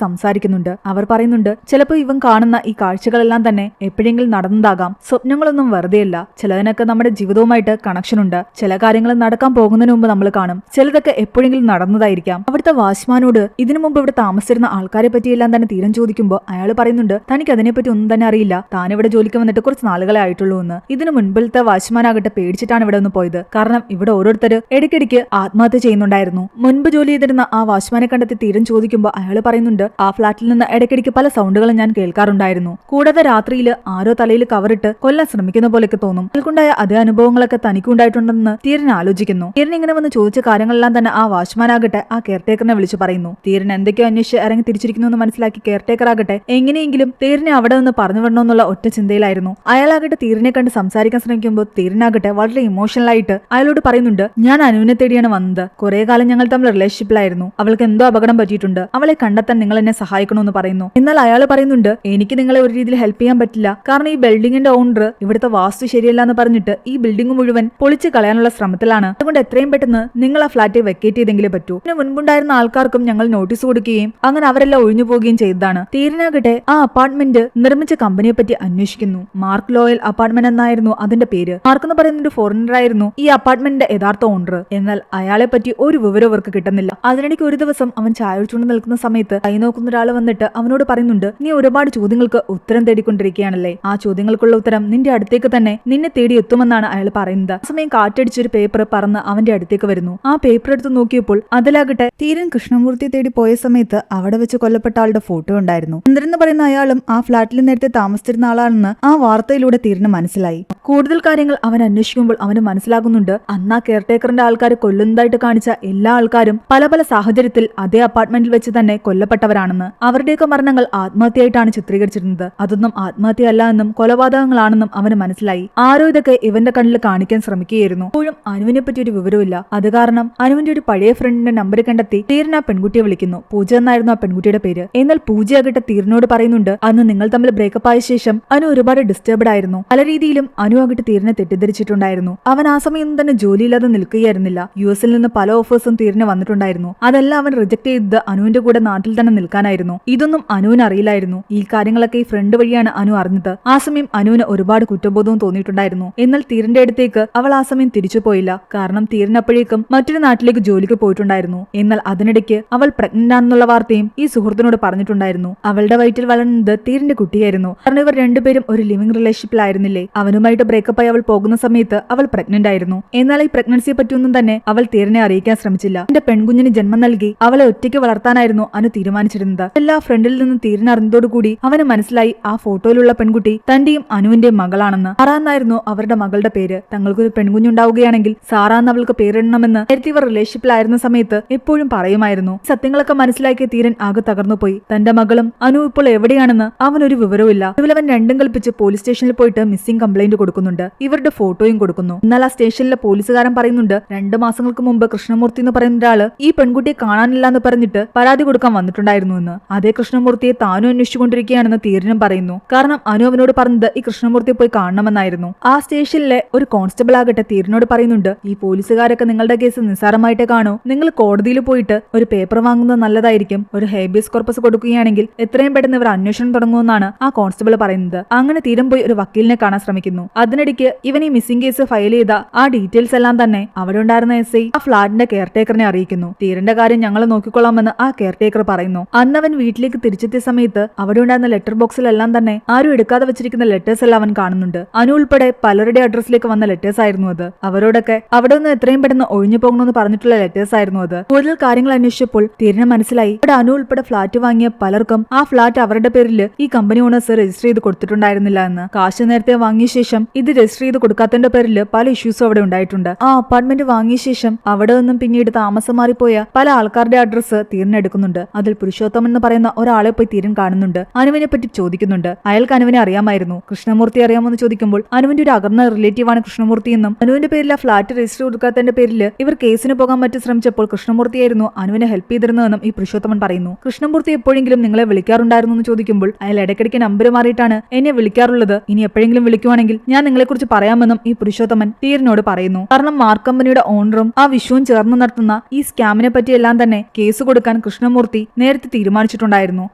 സംസാരിക്കുന്നുണ്ട്. അവർ പറയുന്നുണ്ട്, ചിലപ്പോൾ ഇവൻ കാണുന്ന ഈ കാഴ്ചകളെല്ലാം തന്നെ എപ്പോഴെങ്കിലും നടന്നതാകാം. സ്വപ്നങ്ങളൊന്നും വെറുതെയല്ല. ചിലതിനൊക്കെ നമ്മുടെ ജീവിതവുമായിട്ട് കണക്ഷൻ ഉണ്ട്. ചില കാര്യങ്ങൾ നടക്കാൻ പോകുന്നതിന് മുമ്പ് നമ്മൾ കാണും. ചിലതൊക്കെ എപ്പോഴെങ്കിലും നടന്നതായിരിക്കാം. അവിടുത്തെ വാച്ച്മാനോട് ഇതിനു മുമ്പ് ഇവിടെ താമസിച്ചിരുന്ന ആൾക്കാരെ പറ്റിയെല്ലാം തന്നെ തീരം ചോദിക്കുമ്പോൾ അയാൾ പറയുന്നുണ്ട്, തനിക്ക് അതിനെപ്പറ്റി ഒന്നും തന്നെ അറിയില്ല. താൻ ഇവിടെ ജോലിക്ക് വന്നിട്ട് കുറച്ച് നാളുകളെ ആയിട്ടുള്ളൂ എന്ന്. ഇതിനു മുൻപിലത്തെ വാച്ച്മാനാകട്ടെ പേടിച്ചിട്ടാണ് ഇവിടെ ഒന്ന് പോയത്. കാരണം ഇവിടെ ഓരോരുത്തർ ഇടയ്ക്കിടയ്ക്ക് ആത്മഹത്യ ചെയ്യുന്നുണ്ടായിരുന്നു. മുൻപ് ജോലി ചെയ്തിരുന്ന ആ വാച്ച്മാനെ കണ്ടെത്തി തീരം ചോദിക്കുമ്പോൾ അയാൾ പറയുന്നുണ്ട്, ആ ഫ്ളാറ്റിൽ നിന്ന് ഇടയ്ക്കിടയ്ക്ക് പല സൗണ്ടുകളും ഞാൻ കേൾക്കാറുണ്ടായിരുന്നു. കൂടാതെ രാത്രിയിൽ ആരോ തലയിൽ കവറിട്ട് കൊല്ലാൻ ശ്രമിക്കുന്ന പോലെയൊക്കെ തോന്നും. അതിൽക്കുണ്ടായ അതേ അനുഭവങ്ങളൊക്കെ തനിക്കുണ്ടായിട്ടുണ്ടെന്ന് തീരൻ ആലോചിക്കുന്നു. തീരൻ ഇങ്ങനെ വന്ന് ചോദിച്ച കാര്യങ്ങളെല്ലാം തന്നെ ആ വാച്ച്മാനാകട്ടെ ആ കെയർടേക്കറിനെ വിളിച്ചു പറയുന്നു. തീരൻ എന്തൊക്കെയോ അന്വേഷിച്ച് ഇറങ്ങി തിരിച്ചിരിക്കുന്നു എന്ന് മനസ്സിലാക്കി കെയർടേക്കർ ആകട്ടെ എങ്ങനെയെങ്കിലും തീരനെ അവിടെ നിന്ന് പറഞ്ഞു വിടണമെന്നുള്ള ഒറ്റ ചിന്തയിലായിരുന്നു. അയാളാകട്ടെ തീരനെ കണ്ട് സംസാരിക്കാൻ ശ്രമിക്കുമ്പോൾ തീരനാകട്ടെ വളരെ ഇമോഷണൽ ആയിട്ട് അയാളോട് പറയുന്നുണ്ട്, ഞാൻ അനുവിനെ തേടിയാണ് വന്നത്. കുറെ കാലം ഞങ്ങൾ തമ്മിൽ റിലേഷൻഷിപ്പിലായിരുന്നു. അവൾക്ക് എന്തോ അപകടം പറ്റിയിട്ടുണ്ട്. അവളെ കണ്ടെത്താൻ നിങ്ങൾ എന്നെ സഹായിക്കണമെന്ന് പറയുന്നു. എന്നാൽ അയാൾ പറയുന്നുണ്ട്, എനിക്ക് നിങ്ങളെ ഒരു രീതിയിൽ ഹെൽപ്പ് ചെയ്യാൻ പറ്റില്ല. കാരണം ഈ ബിൽഡിംഗിന്റെ ഓണർ ഇവിടുത്തെ വാസ്തു ശരിയല്ല എന്ന് പറഞ്ഞിട്ട് ഈ ബിൽഡിംഗ് മുഴുവൻ പൊളിച്ചു കളയാനുള്ള ശ്രമത്തിലാണ്. അതുകൊണ്ട് എത്രയും പെട്ടെന്ന് നിങ്ങൾ ആ ഫ്ളാറ്റ് വെക്കേറ്റ് ചെയ്തെങ്കിലേ പറ്റൂ. ഇതിന് മുൻപുണ്ടായിരുന്ന ആൾക്കാർക്കും ഞങ്ങൾ നോട്ടീസ് കൊടുക്കുകയും അങ്ങനെ അവരെല്ലാം ഒഴിഞ്ഞു പോവുകയും ചെയ്തതാണ്. തീരനാകട്ടെ ആ അപ്പാർട്ട്മെന്റ് നിർമ്മിച്ച കമ്പനിയെ പറ്റി അന്വേഷിക്കുന്നു. മാർക്ക് ലോയൽ അപ്പാർട്ട്മെന്റ് എന്നായിരുന്നു അതിന്റെ പേര്. മാർക്ക് എന്ന് പറയുന്ന ഒരു ഫോറിനർ ആയിരുന്നു ഈ അപ്പാർട്ട്മെന്റിന്റെ യഥാർത്ഥ ഓണർ. എന്നാൽ അയാളെ പറ്റി ഒരു വിവരം അവർക്ക് കിട്ടുന്നില്ല. അതിനിടയ്ക്ക് ഒരു ദിവസം അവൻ ചായ ഒഴിച്ചുകൊണ്ട് നിൽക്കുന്ന സമയത്ത് കൈ നോക്കുന്ന ഒരാൾ വന്നിട്ട് അവനോട് പറയുന്നുണ്ട്, നീ ഒരുപാട് ചോദ്യങ്ങൾക്ക് ഉത്തരം തേടിക്കൊണ്ടിരിക്കുകയാണല്ലേ. ആ ചോദ്യങ്ങൾക്കുള്ള ഉത്തരം നിന്റെ അടുത്തേക്ക് തന്നെ നിന്നെ തേടി എത്തുമെന്നാണ് അയാൾ പറയുന്നത്. ആ സമയം കാറ്റടിച്ചൊരു പേപ്പർ പറന്ന് അവന്റെ അടുത്തേക്ക് വരുന്നു. ആ പേപ്പർ എടുത്ത് നോക്കിയപ്പോൾ അതിലാകട്ടെ തീരൻ കൃഷ്ണമൂർത്തിയെ തേടി പോയ സമയത്ത് അവിടെ വെച്ച് കൊല്ലപ്പെട്ട ആളുടെ ഫോട്ടോ ഉണ്ടായിരുന്നു. ചന്ദ്രൻ എന്ന് പറയുന്ന അയാളും ആ ഫ്ളാറ്റിൽ നേരത്തെ താമസിച്ചിരുന്ന ആളാണെന്ന് ആ വാർത്തയിലൂടെ തീരന് മനസ്സിലായി. കൂടുതൽ കാര്യങ്ങൾ അവൻ അന്വേഷിക്കുമ്പോൾ അവന് മനസ്സിലാകുന്നുണ്ട്, അന്ന് ആ കെയർടേക്കറിന്റെ ആൾക്കാർ കൊല്ലുന്നതായിട്ട് കാണിച്ച എല്ലാ ആൾക്കാരും പല പല സാഹചര്യത്തിൽ അതേ അപ്പാർട്ട്മെന്റിൽ വെച്ച് തന്നെ കൊല്ലപ്പെട്ടവരാണെന്ന്. അവരുടെയൊക്കെ മരണങ്ങൾ ആത്മഹത്യയായിട്ടാണ് ചിത്രീകരിച്ചിരുന്നത്. അതൊന്നും ആത്മഹത്യയല്ല എന്നും കൊലപാതകങ്ങളാണെന്നും അവന് മനസ്സിലായി. ആരോ ഇതൊക്കെ ഇവന്റെ കണ്ണിൽ കാണിക്കാൻ ശ്രമിക്കുകയായിരുന്നു. ഇപ്പോഴും അനുവിനെ പറ്റി ഒരു വിവരമില്ല. അത് കാരണം അനുവിന്റെ ഒരു പഴയ ഫ്രണ്ടിന്റെ നമ്പർ കണ്ടെത്തി തീരൻ ആ പെൺകുട്ടിയെ വിളിക്കുന്നു. പൂജ എന്നായിരുന്നു ആ പെൺകുട്ടിയുടെ പേര്. എന്നാൽ പൂജയാകട്ടെ തീരനോട് പറയുന്നുണ്ട്, അന്ന് നിങ്ങൾ തമ്മിൽ ബ്രേക്കപ്പ് ആയ ശേഷം അനു ഒരുപാട് ഡിസ്റ്റർബ്ഡ് ആയിരുന്നു. പല രീതിയിലും അനു ആകട്ടെ തീരനെ തെറ്റിദ്ധരിച്ചിട്ടുണ്ടായിരുന്നു. അവൻ ആ സമയം തന്നെ ജോലിയില്ലാതെ നിൽക്കുകയായിരുന്നില്ല. യുഎസിൽ നിന്ന് പല ഓഫേഴ്സും തീരന് വന്നിട്ടുണ്ടായിരുന്നു. അതെല്ലാം അവൻ റിജക്ട് ചെയ്തത് അനുവിന്റെ കൂടെ നാട്ടിൽ തന്നെ നിൽക്കാനായിരുന്നു. ഇതൊന്നും അനുവിന് അറിയില്ലായിരുന്നു. ഈ കാര്യങ്ങളൊക്കെ ഈ ഫ്രണ്ട് വഴിയാണ് അനു അറിഞ്ഞത്. ആ സമയം അനുവിന് ഒരുപാട് കുറ്റബോധവും തോന്നിയിട്ടുണ്ടായിരുന്നു. എന്നാൽ തീരന്റെ അടുത്തേക്ക് അവൾ ആ സമയം തിരിച്ചു പോയില്ല. കാരണം തീരൻ അപ്പോഴേക്കും മറ്റൊരു നാട്ടിലേക്ക് ജോലിക്ക് പോയിട്ടുണ്ടായിരുന്നു. എന്നാൽ അതിനിടയ്ക്ക് അവൾ പ്രഗ്നന്റ് ആണെന്നുള്ള വാർത്തയും ഈ സുഹൃത്തിനോട് പറഞ്ഞിട്ടുണ്ടായിരുന്നു. അവളുടെ വയറ്റിൽ വളർന്നത് തീരന്റെ കുട്ടിയായിരുന്നു. കാരണം ഇവർ രണ്ടുപേരും ഒരു ലിവിംഗ് റിലേഷൻഷിപ്പിലായിരുന്നില്ലേ. അവനുമായിട്ട് ബ്രേക്കപ്പ് ആയി അവൾ പോകുന്ന സമയത്ത് അവൾ പ്രഗ്നന്റ് ആയിരുന്നു. എന്നാൽ ഈ പ്രഗ്നൻസിയെ പറ്റിയൊന്നും തന്നെ അവൾ തീരനെ അറിയിക്കാൻ ശ്രമിച്ചില്ല. എന്റെ പെൺകുഞ്ഞിന് ജന്മം നൽകി അവളെ ഒറ്റയ്ക്ക് വളർത്താനായിരുന്നു അനു തീരുമാനിച്ചിരുന്നത്. എല്ലാ ഫ്രണ്ടിൽ നിന്ന് തീരൻ അറിഞ്ഞതോടുകൂടി അവന് മനസ്സിലായി ആ ഫോട്ടോയിലുള്ള പെൺകുട്ടി തന്റെയും അനുവിന്റെയും മകളാണെന്ന്. സാറ എന്നായിരുന്നു അവരുടെ മകളുടെ പേര്. തങ്ങൾക്കൊരു പെൺകുഞ്ഞുണ്ടാവുകയാണെങ്കിൽ സാറ എന്ന് അവൾക്ക് പേരിടണമെന്ന് നേരത്തെ ഇവർ റിലേഷൻഷിപ്പിലായിരുന്ന സമയത്ത് എപ്പോഴും പറയുമായിരുന്നു. സത്യങ്ങളൊക്കെ മനസ്സിലാക്കിയ തീരൻ ആകെ തകർന്നുപോയി. തന്റെ മകളും അനു ഇപ്പോൾ എവിടെയാണെന്ന് അവനൊരു വിവരവുമില്ല. അവൻ രണ്ടും കൽപ്പിച്ച് പോലീസ് സ്റ്റേഷനിൽ പോയിട്ട് മിസ്സിംഗ് കംപ്ലൈന്റ് കൊടുക്കുന്നുണ്ട്. ഇവരുടെ ഫോട്ടോയും കൊടുക്കുന്നു. എന്നാൽ ആ സ്റ്റേഷനിലെ പോലീസുകാരൻ പറയുന്നുണ്ട്, 2 മാസങ്ങൾക്ക് മുമ്പ് കൃഷ്ണമൂർത്തി എന്ന് പറയുന്ന ഒരാള് ഈ പെൺകുട്ടിയെ കാണാനില്ല എന്ന് പറഞ്ഞിട്ട് പരാതി കൊടുക്കാൻ വന്നിട്ടുണ്ടായിരുന്നു എന്ന്. അതേ കൃഷ്ണമൂർത്തിയെ താനും അന്വേഷിച്ചുകൊണ്ടിരിക്കുകയാണെന്ന് തീരനും പറയുന്നു. കാരണം അനു അവനോട് പറഞ്ഞത് ഈ കൃഷ്ണമൂർത്തിയെ പോയി കാണണമെന്നായിരുന്നു. ആ സ്റ്റേഷനിലെ ഒരു കോൺസ്റ്റബിൾ ആകട്ടെ തീരനോട് പറയുന്നുണ്ട്, ഈ പോലീസുകാരൊക്കെ നിങ്ങളുടെ കേസ് നിസ്സാരമായിട്ടേ കാണൂ. നിങ്ങൾ കോടതിയിൽ പോയിട്ട് ഒരു പേപ്പർ വാങ്ങുന്നത് നല്ലതായിരിക്കും. ഒരു ഹേബിയസ് കോർപ്പസ് കൊടുക്കുകയാണെങ്കിൽ എത്രയും പെട്ടെന്ന് ഇവർ അന്വേഷണം തുടങ്ങുമെന്നാണ് ആ കോൺസ്റ്റബിൾ പറയുന്നത്. അങ്ങനെ തീരം പോയി ഒരു വക്കീലിനെ കാണാൻ ശ്രമിക്കുന്നു. അതിനിടയ്ക്ക് ഇവൻ ഈ മിസ്സിംഗ് കേസ് ഫയൽ ചെയ്ത ആ ഡീറ്റെയിൽസ് എല്ലാം തന്നെ അവിടെ ഉണ്ടായിരുന്ന എസ്ഐ ആ ഫ്ളാറ്റിന്റെ കെയർടേക്കറിനെ അറിയിക്കുന്നു. തീരന്റെ കാര്യം ഞങ്ങൾ നോക്കിക്കൊള്ളാമെന്ന് ആ കെയർടേക്കർ പറയുന്നു. അന്ന് അവൻ വീട്ടിലേക്ക് തിരിച്ചെത്തിയ സമയത്ത് അവിടെ ഉണ്ടായിരുന്ന ലെറ്റർ ബോക്സിലെല്ലാം തന്നെ ആരും എടുക്കാതെ വെച്ചിരിക്കുന്ന ലെറ്റേഴ്സ് എല്ലാം അവൻ കാണുന്നുണ്ട്. അനു ഉൾപ്പെടെ പലരുടെ അഡ്രസ്സിലേക്ക് വന്ന ലെറ്റേഴ്സ് ആയിരുന്നു അത്. അവരോടൊക്കെ അവിടെ നിന്ന് എത്രയും പെട്ടെന്ന് ഒഴിഞ്ഞു പോകണമെന്ന് പറഞ്ഞിട്ടുള്ള ലെറ്റേഴ്സ് ആയിരുന്നു അത്. കൂടുതൽ കാര്യങ്ങൾ അന്വേഷിച്ചപ്പോൾ തീരന് മനസ്സിലായി, അവിടെ അനു ഉൾപ്പെടെ ഫ്ളാറ്റ് വാങ്ങിയ പലർക്കും ആ ഫ്ളാറ്റ് അവരുടെ പേരിൽ ഈ കമ്പനി ഓണേഴ്സ് രജിസ്റ്റർ ചെയ്ത് കൊടുത്തിട്ടുണ്ടായിരുന്നില്ല എന്ന്. കാശ് നേരത്തെ വാങ്ങിയ ശേഷം ഇത് രജിസ്റ്റർ ചെയ്ത് കൊടുക്കാത്തതിന്റെ പേരിൽ പല ഇഷ്യൂസും അവിടെ ഉണ്ടായിട്ടുണ്ട്. ആ അപ്പാർട്ട്മെന്റ് വാങ്ങിയ ശേഷം അവിടെ നിന്നും പിന്നീട് താമസം മാറിപ്പോയ പല ആൾക്കാരുടെ അഡ്രസ്സ് തീരനെടുക്കുന്നുണ്ട്. അതിൽ പുരുഷോത്തമൻ എന്ന് പറയുന്ന ഒരാളെ പോയി തീരൻ കാണുന്നുണ്ട്. അനുവിനെ പറ്റി ചോദിക്കുന്നുണ്ട്. അയാൾക്ക് അനുവിനെ അറിയാമായിരുന്നു. കൃഷ്ണമൂർത്തി അറിയാമോ എന്ന് ചോദിക്കുമ്പോൾ അനുവിന്റെ ഒരു അകർന്ന റിലേറ്റീവാണ് കൃഷ്ണമൂർത്തി എന്നും അനുവിന്റെ പേരിൽ ആ ഫ്ളാറ്റ് രജിസ്റ്റർ കൊടുക്കാത്തതിന്റെ പേരിൽ ഇവർ കേസിന് പോകാൻ മറ്റും ശ്രമിച്ചപ്പോൾ കൃഷ്ണമൂർത്തിയായിരുന്നു അനുവിനെ ഹെൽപ്പ് ചെയ്തിരുന്നതെന്നും ഈ പുരുഷോത്തമൻ പറയുന്നു. കൃഷ്ണമൂർത്തി എപ്പോഴെങ്കിലും നിങ്ങളെ വിളിക്കാറുണ്ടായിരുന്നു എന്ന് ചോദിക്കുമ്പോൾ അയാൾ ഇടയ്ക്കിടയ്ക്ക് നമ്പർ മാറിയിട്ടാണ് എന്നെ വിളിക്കാറുള്ളത്. ഇനി എപ്പോഴെങ്കിലും വിളിക്കുവാണെങ്കിൽ ഞാൻ നിങ്ങളെക്കുറിച്ച് പറയാമെന്നും ഈ പുരുഷോത്തമൻ തീരനോട് പറയുന്നു. കാരണം മാർക്ക് കമ്പനിയുടെ ഓണറും ആ വിഷുവും ചേർന്ന് നടത്തുന്ന ഈ സ്കാമിനെ പറ്റിയെല്ലാം തന്നെ കേസ് കേസ് കൊടുക്കാൻ കൃഷ്ണമൂർത്തി നേരത്തെ തീരുമാനിച്ചിട്ടുണ്ടായിരുന്നു.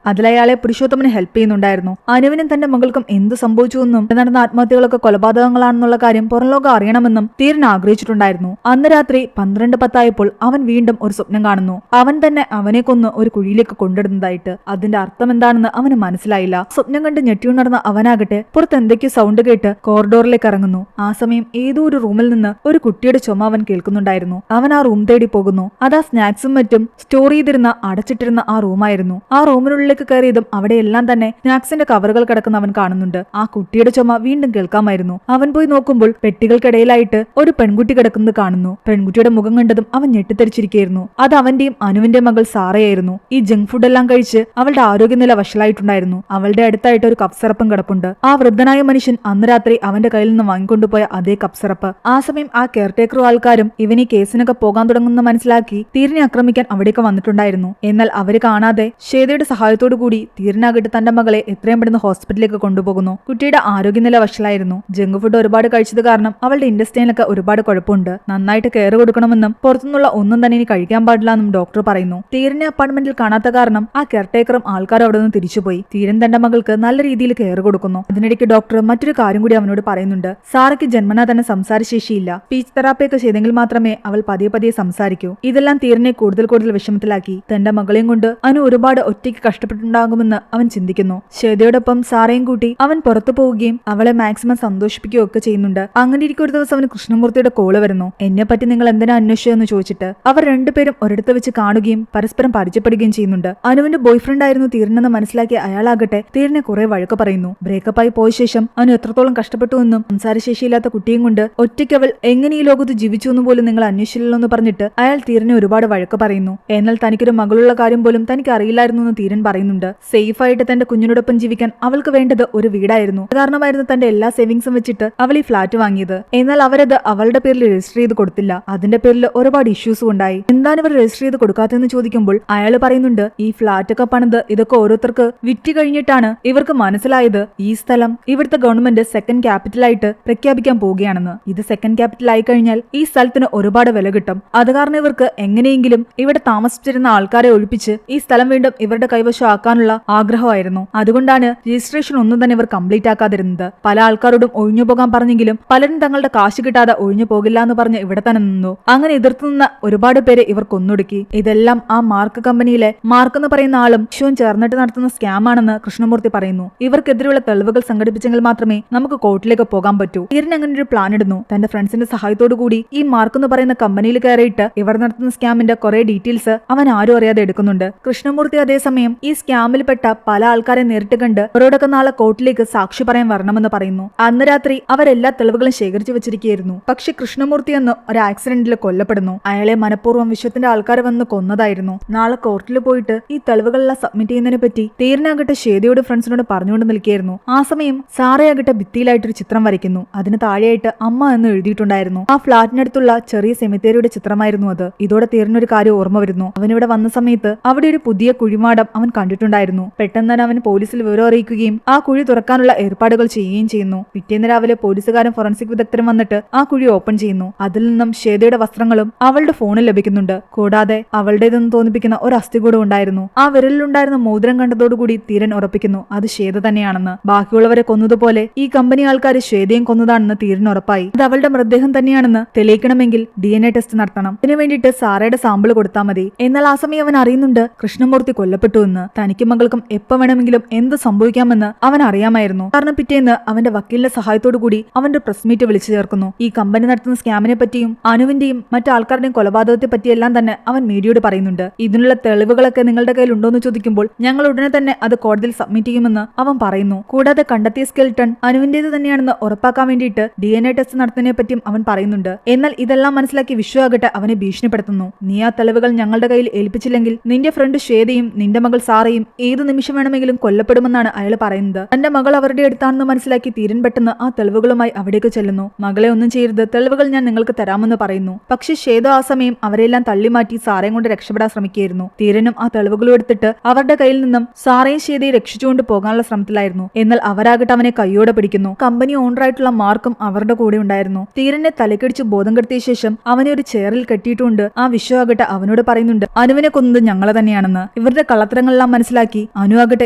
അതിൽ അയാളെ പുരുഷോത്തമന് ഹെൽപ്പ് ചെയ്യുന്നുണ്ടായിരുന്നു. അനുവിനും തന്റെ മകൾക്കും എന്ത് സംഭവിച്ചുവെന്നും നടന്ന ആത്മഹത്യകളൊക്കെ കൊലപാതകങ്ങളാണെന്നുള്ള കാര്യം പുറംലോകം അറിയണമെന്നും തീരൻ ആഗ്രഹിച്ചിട്ടുണ്ടായിരുന്നു. അന്ന് രാത്രി 12:10 അവൻ വീണ്ടും ഒരു സ്വപ്നം കാണുന്നു. അവൻ തന്നെ അവനെ കൊന്ന് ഒരു കുഴിയിലേക്ക് കൊണ്ടിടുന്നതായിട്ട്. അതിന്റെ അർത്ഥം എന്താണെന്ന് അവന് മനസ്സിലായില്ല. സ്വപ്നം കണ്ട് ഞെട്ടിയുണർന്ന അവനാകട്ടെ പുറത്ത് എന്തൊക്കെയോ സൗണ്ട് കേട്ട് കോറിഡോറിലേക്ക് ഇറങ്ങുന്നു. ആ സമയം ഏതോ ഒരു റൂമിൽ നിന്ന് ഒരു കുട്ടിയുടെ ചുമ അവൻ കേൾക്കുന്നുണ്ടായിരുന്നു. അവൻ ആ റൂം തേടി പോകുന്നു. അത് ആ സ്നാക്സും മറ്റും സ്റ്റോർ ചെയ്തിരുന്ന അടച്ചിട്ടിരുന്ന ആ റൂമായിരുന്നു. ആ റൂമിനുള്ളിലേക്ക് കയറിയതും അവിടെയെല്ലാം തന്നെ സ്നാക്സിന്റെ കവറുകൾ കിടക്കുന്ന അവൻ കാണുന്നുണ്ട്. ആ കുട്ടിയുടെ ചുമ വീണ്ടും കേൾക്കാമായിരുന്നു. അവൻ പോയി നോക്കുമ്പോൾ പെട്ടികൾക്കിടയിലായിട്ട് ഒരു പെൺകുട്ടി കിടക്കുന്നത് കാണുന്നു. പെൺകുട്ടിയുടെ മുഖം കണ്ടതും അവൻ ഞെട്ടിത്തെറിച്ചിരിക്കുകയായിരുന്നു. അത് അവന്റെയും അനുവിന്റെ മകൾ സാറയായിരുന്നു. ഈ ജങ്ക് ഫുഡ് എല്ലാം കഴിച്ച് അവളുടെ ആരോഗ്യനില വഷളായിട്ടുണ്ടായിരുന്നു. അവളുടെ അടുത്തായിട്ട് ഒരു കപ്പ് സിറപ്പും കിടപ്പുണ്ട്. ആ വൃദ്ധനായ മനുഷ്യൻ അന്ന് രാത്രി അവന്റെ കയ്യിൽ നിന്ന് വാങ്ങിക്കൊണ്ടുപോയ അതേ കപ്പ് സിറപ്പ്. ആ സമയം ആ കെയർടേക്കറും ആൾക്കാരും ഇവൻ ഈ കേസിനൊക്കെ പോകാൻ തുടങ്ങുന്ന മനസ്സിലാക്കി തീരനെ ആക്രമിക്കാൻ അവിടേക്ക് വന്നിട്ടുണ്ടായിരുന്നു. എന്നാൽ അവര് കാണാതെ ശ്വേതയുടെ സഹായത്തോടു കൂടി തീരനാകട്ടെ തന്റെ മകളെ എത്രയും പെട്ടെന്ന് ഹോസ്പിറ്റലിലേക്ക് കൊണ്ടുപോകുന്നു. കുട്ടിയുടെ ആരോഗ്യനില വഷളായിരുന്നു. ജങ്ക് ഫുഡ് ഒരുപാട് കഴിച്ചത് കാരണം അവളുടെ ഇൻഡസ്ട്രിയിലൊക്കെ ഒരുപാട് കുഴപ്പമുണ്ട്. നന്നായിട്ട് കെയർ കൊടുക്കണമെന്നും പുറത്തുനിന്നുള്ള ഒന്നും തന്നെ ഇനി കഴിക്കാൻ പാടില്ല എന്നും ഡോക്ടർ പറയുന്നു. തീരനെ അപ്പാർട്ട്മെന്റിൽ കാണാത്ത കാരണം ആ കെയർടേക്കറും ആൾക്കാരും അവിടെ നിന്ന് തിരിച്ചുപോയി. തീരൻ തന്റെ മകൾക്ക് നല്ല രീതിയിൽ കെയർ കൊടുക്കുന്നു. അതിനിടയ്ക്ക് ഡോക്ടർ മറ്റൊരു കാര്യം കൂടി അവനോട് പറയുന്നുണ്ട്. സാറയ്ക്ക് ജന്മനാ തന്നെ സംസാരശേഷിയില്ല. സ്പീച്ച് തെറാപ്പിയൊക്കെ ചെയ്തെങ്കിൽ മാത്രമേ അവൾ പതിയെ പതിയെ സംസാരിക്കൂ. ഇതെല്ലാം തീരനെ കൂടുതൽ കൂടുതൽ വിഷമത്തിലാക്കി. തന്റെ മകളെയും കൊണ്ട് അനു ഒരുപാട് ഒറ്റയ്ക്ക് കഷ്ടപ്പെട്ടുണ്ടാകുമെന്ന് അവൻ ചിന്തിക്കുന്നു. ശ്വേതയോടൊപ്പം സാറയും കൂട്ടി അവൻ പുറത്തു പോവുകയും അവളെ മാക്സിമം സന്തോഷിപ്പിക്കുകയും ഒക്കെ ചെയ്യുന്നുണ്ട്. അങ്ങനെ ഇരിക്കും ഒരു ദിവസം അവന് കൃഷ്ണമൂർത്തിയുടെ കോള് വരുന്നു. എന്നെ പറ്റി നിങ്ങൾ എന്തിനാ അന്വേഷിച്ചതെന്ന് ചോദിച്ചിട്ട്. അവർ രണ്ടുപേരും ഒരിടത്ത് വെച്ച് കാണുകയും പരസ്പരം പരിചയപ്പെടുകയും ചെയ്യുന്നുണ്ട്. അനുവിന്റെ ബോയ് ഫ്രണ്ട് ആയിരുന്നു തീരനെന്ന് മനസ്സിലാക്കിയ അയാളാകട്ടെ തീരനെ കുറെ വഴക്ക് പറയുന്നു. ബ്രേക്കപ്പായി പോയ ശേഷം അനു എത്രത്തോളം കഷ്ടപ്പെട്ടു എന്നും സംസാരശേഷിയില്ലാത്ത കുട്ടിയും കൊണ്ട് ഒറ്റയ്ക്ക് അവൾ എങ്ങനെ ഈ ലോകത്ത് ജീവിച്ചു എന്ന് പോലും നിങ്ങൾ അന്വേഷിച്ചില്ലല്ലോ എന്ന് പറഞ്ഞിട്ട് അയാൾ തീരനെ ഒരുപാട് വഴക്ക് പറയുന്നു. എന്നാൽ തനിക്കൊരു മകളുള്ള കാര്യം പോലും തനിക്ക് അറിയില്ലായിരുന്നു എന്ന് തീരൻ പറയുന്നുണ്ട്. സേഫ് ആയിട്ട് തന്റെ കുഞ്ഞിനോടൊപ്പം ജീവിക്കാൻ അവൾക്ക് വേണ്ടത് ഒരു വീടായിരുന്നു. കാരണമായിരുന്നു തന്റെ എല്ലാ സേവിങ്സും വെച്ചിട്ട് അവൾ ഈ ഫ്ലാറ്റ് വാങ്ങിയത്. എന്നാൽ അവരത് അവളുടെ പേരിൽ രജിസ്റ്റർ ചെയ്ത് കൊടുത്തില്ല. അതിന്റെ പേരിൽ ഒരുപാട് ഇഷ്യൂസും ഉണ്ടായി. എന്താണ് ഇവർ രജിസ്റ്റർ ചെയ്ത് കൊടുക്കാത്തതെന്ന് ചോദിക്കുമ്പോൾ അയാൾ പറയുന്നുണ്ട്, ഈ ഫ്ലാറ്റ് ഒക്കെ പണിത് ഇതൊക്കെ ഓരോരുത്തർക്ക് വിറ്റ് കഴിഞ്ഞിട്ടാണ് ഇവർക്ക് മനസ്സിലായത് ഈ സ്ഥലം ഇവിടുത്തെ ഗവൺമെന്റ് സെക്കൻഡ് ക്യാപിറ്റലായിട്ട് പ്രഖ്യാപിക്കാൻ പോവുകയാണെന്ന്. ഇത് സെക്കൻഡ് ക്യാപിറ്റൽ ആയി കഴിഞ്ഞാൽ ഈ സ്ഥലത്തിന് ഒരുപാട് വില കിട്ടും. അത് കാരണം ഇവർക്ക് എങ്ങനെയെങ്കിലും ഇവിടെ താമസിച്ചിരുന്ന ആൾക്കാരെ ഒഴിപ്പിച്ച് ഈ സ്ഥലം വീണ്ടും ഇവരുടെ കൈവശം ആക്കാനുള്ള ആഗ്രഹമായിരുന്നു. അതുകൊണ്ടാണ് രജിസ്ട്രേഷൻ ഒന്നും തന്നെ ഇവർ കംപ്ലീറ്റ് ആക്കാതിരുന്നത്. പല ആൾക്കാരോടും ഒഴിഞ്ഞു പോകാൻ പറഞ്ഞെങ്കിലും പലരും തങ്ങളുടെ കാശ് കിട്ടാതെ ഒഴിഞ്ഞു പോകില്ല എന്ന് പറഞ്ഞ് ഇവിടെ തന്നെ നിന്നു. അങ്ങനെ എതിർത്തു നിന്ന ഒരുപാട് പേരെ ഇവർ കൊന്നൊടുക്കി. ഇതെല്ലാം ആ മാർക്ക് കമ്പനിയിലെ മാർക്ക് എന്ന് പറയുന്ന ആളും ഷോൻ ചേർന്നിട്ട് നടത്തുന്ന സ്കാം ആണെന്ന് കൃഷ്ണമൂർത്തി പറയുന്നു. ഇവർക്കെതിരെയുള്ള തെളിവുകൾ സംഘടിപ്പിച്ചെങ്കിൽ മാത്രമേ നമുക്ക് കോർട്ടിലേക്ക് പോകാൻ പറ്റൂ. തീരൻ അങ്ങനെ ഒരു പ്ലാൻ ഇടുന്നു. തന്റെ ഫ്രണ്ട്സിന്റെ സഹായത്തോടു കൂടി ഈ മാർക്ക് എന്ന് പറയുന്ന കമ്പനിയിൽ കയറിയിട്ട് ഇവർ നടത്തുന്ന സ്കാമിന്റെ കുറെ ഡീറ്റെയിൽസ് അവൻ ആരും അറിയാതെ എടുക്കുന്നുണ്ട്. കൃഷ്ണമൂർത്തി അതേസമയം ഈ സ്കാമിൽപ്പെട്ട പല ആൾക്കാരെ നേരിട്ട് കണ്ട് അവരോടൊക്കെ നാളെ കോർട്ടിലേക്ക് സാക്ഷി പറയാൻ വരണമെന്ന് പറയുന്നു. അന്ന് രാത്രി അവരെല്ലാ തെളിവുകളും ശേഖരിച്ചു വെച്ചിരിക്കുകയായിരുന്നു. പക്ഷെ കൃഷ്ണമൂർത്തി അന്ന് ഒരു ആക്സിഡന്റിൽ കൊല്ലപ്പെടുന്നു. അയാളെ മനഃപൂർവ്വം വിശ്വത്തിന്റെ ആൾക്കാർ വന്ന് കൊന്നതായിരുന്നു. നാളെ കോർട്ടിൽ പോയിട്ട് ഈ തെളിവുകളെല്ലാം സബ്മിറ്റ് ചെയ്യുന്നതിനെ പറ്റി തീരനാകട്ടെ ശ്വേതയോട് ഫ്രണ്ട്സിനോട് പറഞ്ഞുകൊണ്ട് നിൽക്കുകയായിരുന്നു. ആ സമയം സാറയാകട്ടെ ഭിത്തിയിലായിട്ടൊരു ചിത്രം വരയ്ക്കുന്നു. അതിന് താഴെയായിട്ട് അമ്മ എന്ന് എഴുതിയിട്ടുണ്ടായിരുന്നു. ആ ഫ്ളാറ്റിനടുത്തുള്ള ചെറിയ സെമിത്തേരിയുടെ ചിത്രമായിരുന്നു അത്. ഇതോടെ തീരനൊരു കാര്യം ഓർമ്മ വരുന്നു. അവനിവിടെ വന്ന സമയത്ത് അവിടെ ഒരു പുതിയ കുഴിമാടം അവൻ കണ്ടിട്ടുണ്ടായിരുന്നു. പെട്ടെന്ന് തന്നെ അവൻ പോലീസിൽ വിവരം അറിയിക്കുകയും ആ കുഴി തുറക്കാനുള്ള ഏർപ്പാടുകൾ ചെയ്യുകയും ചെയ്യുന്നു. പിറ്റേന്ന് രാവിലെ പോലീസുകാരും ഫോറൻസിക് വിദഗ്ധരും വന്നിട്ട് ആ കുഴി ഓപ്പൺ ചെയ്യുന്നു. അതിൽ നിന്നും ശ്വേതയുടെ വസ്ത്രങ്ങളും അവളുടെ ഫോണിൽ ലഭിക്കുന്നുണ്ട്. കൂടാതെ അവളുടേതെന്ന് തോന്നിപ്പിക്കുന്ന ഒരു അസ്ഥി കൂടെ ഉണ്ടായിരുന്നു. ആ വിരലിലുണ്ടായിരുന്ന മോതിരം കണ്ടതോടുകൂടി തീരൻ ഉറപ്പിക്കുന്നു അത് ശ്വേത തന്നെയാണെന്ന്. ബാക്കിയുള്ളവരെ കൊന്നതുപോലെ ഈ കമ്പനി ആൾക്കാർ ശ്വേതയും കൊന്നതാണെന്ന് തീരൻ ഉറപ്പായി. അത് അവളുടെ മൃതദേഹം തന്നെയാണെന്ന് തെളിയിക്കണമെങ്കിൽ DNA ടെസ്റ്റ് നടത്തണം. ഇതിനു വേണ്ടിയിട്ട് സാറയുടെ സാമ്പിൾ കൊടുത്താൽ മതി. എന്നാൽ ആ സമയം അവൻ അറിയുന്നുണ്ട് കൃഷ്ണമൂർത്തി കൊല്ലപ്പെട്ടു എന്ന്. തനിക്കും മകൾക്കും എപ്പോ വേണമെങ്കിലും എന്ത് സംഭവിക്കാമെന്ന് അവൻ അറിയാമായിരുന്നു. കാരണം പിറ്റേന്ന് അവന്റെ വക്കീലിന്റെ സഹായത്തോടു കൂടി അവന്റെ പ്രസ് മീറ്റ് വിളിച്ചു ചേർക്കുന്നു. ഈ കമ്പനി നടത്തുന്ന സ്കാമിനെ പറ്റിയും അനുവിന്റെയും മറ്റു ആൾക്കാരുടെയും കൊലപാതകത്തെ പറ്റിയെല്ലാം തന്നെ അവൻ മീഡിയയോട് പറയുന്നുണ്ട്. ഇതിനുള്ള തെളിവുകളൊക്കെ നിങ്ങളുടെ കയ്യിൽ ഉണ്ടോന്ന് ചോദിക്കുമ്പോൾ ഞങ്ങൾ ഉടനെ തന്നെ അത് കോടതിയിൽ സബ്മിറ്റ് ചെയ്യുമെന്ന് അവൻ പറയുന്നു. കൂടാതെ കണ്ടെത്തിയ സ്കെൽട്ടൺ അനുവിന്റേത് തന്നെയാണെന്ന് ഉറപ്പാക്കാൻ വേണ്ടിയിട്ട് DNA ടെസ്റ്റ് നടത്തുന്നതിനെ പറ്റിയും അവൻ പറയുന്നുണ്ട്. എന്നാൽ ഇതെല്ലാം മനസ്സിലാക്കി വിശ്വാകട്ടെ അവനെ ഭീഷണിപ്പെടുത്തുന്നു. നീ ആ തെളിവുകൾ ഞങ്ങളുടെ കയ്യിൽ ഏൽപ്പിച്ചില്ലെങ്കിൽ നിന്റെ ഫ്രണ്ട് ശ്വേതയും നിന്റെ മകൾ സാറയും ഏതു നിമിഷം വേണമെങ്കിലും കൊല്ലപ്പെടുമെന്നാണ് അയാൾ പറയുന്നത്. തന്റെ മകൾ അവരുടെ അടുത്താണെന്ന് മനസ്സിലാക്കി തീരൻ പെട്ടെന്ന് ആ തെളിവുകളുമായി അവിടേക്ക് ചെല്ലുന്നു. മകളെ ഒന്നും ചെയ്യരുത്, തെളിവുകൾ ഞാൻ നിങ്ങൾക്ക് തരാമെന്ന് പറയുന്നു. പക്ഷെ ശ്വേത ആ സമയം അവരെല്ലാം തള്ളിമാറ്റി സാറയും കൊണ്ട് രക്ഷപ്പെടാൻ ശ്രമിക്കുകയായിരുന്നു. തീരനും ആ തെളിവുകളും എടുത്തിട്ട് അവരുടെ കയ്യിൽ നിന്നും സാറയും ശ്വേതയെ രക്ഷിച്ചുകൊണ്ട് പോകാനുള്ള ശ്രമത്തിലായിരുന്നു. എന്നാൽ അവരാകട്ടെ അവനെ കൈയോടെ പിടിക്കുന്നു. കമ്പനി ഓണറായിട്ടുള്ള മാർക്കും അവരുടെ കൂടെ ഉണ്ടായിരുന്നു. തീരനെ തലക്കടിച്ച് ബോധം കെടുത്തിയ ശേഷം അവനെ ഒരു ചെയറിൽ കെട്ടിയിട്ടുകൊണ്ട് ആ വിശ്വാകട്ടെ അവനോട് പറയുന്നുണ്ട് പറയുന്നുണ്ട് അനുവിനെ കൊന്നത് ഞങ്ങളെ തന്നെയാണെന്ന്. ഇവരുടെ കള്ളത്തരങ്ങളെല്ലാം മനസ്സിലാക്കി അനു ആകട്ടെ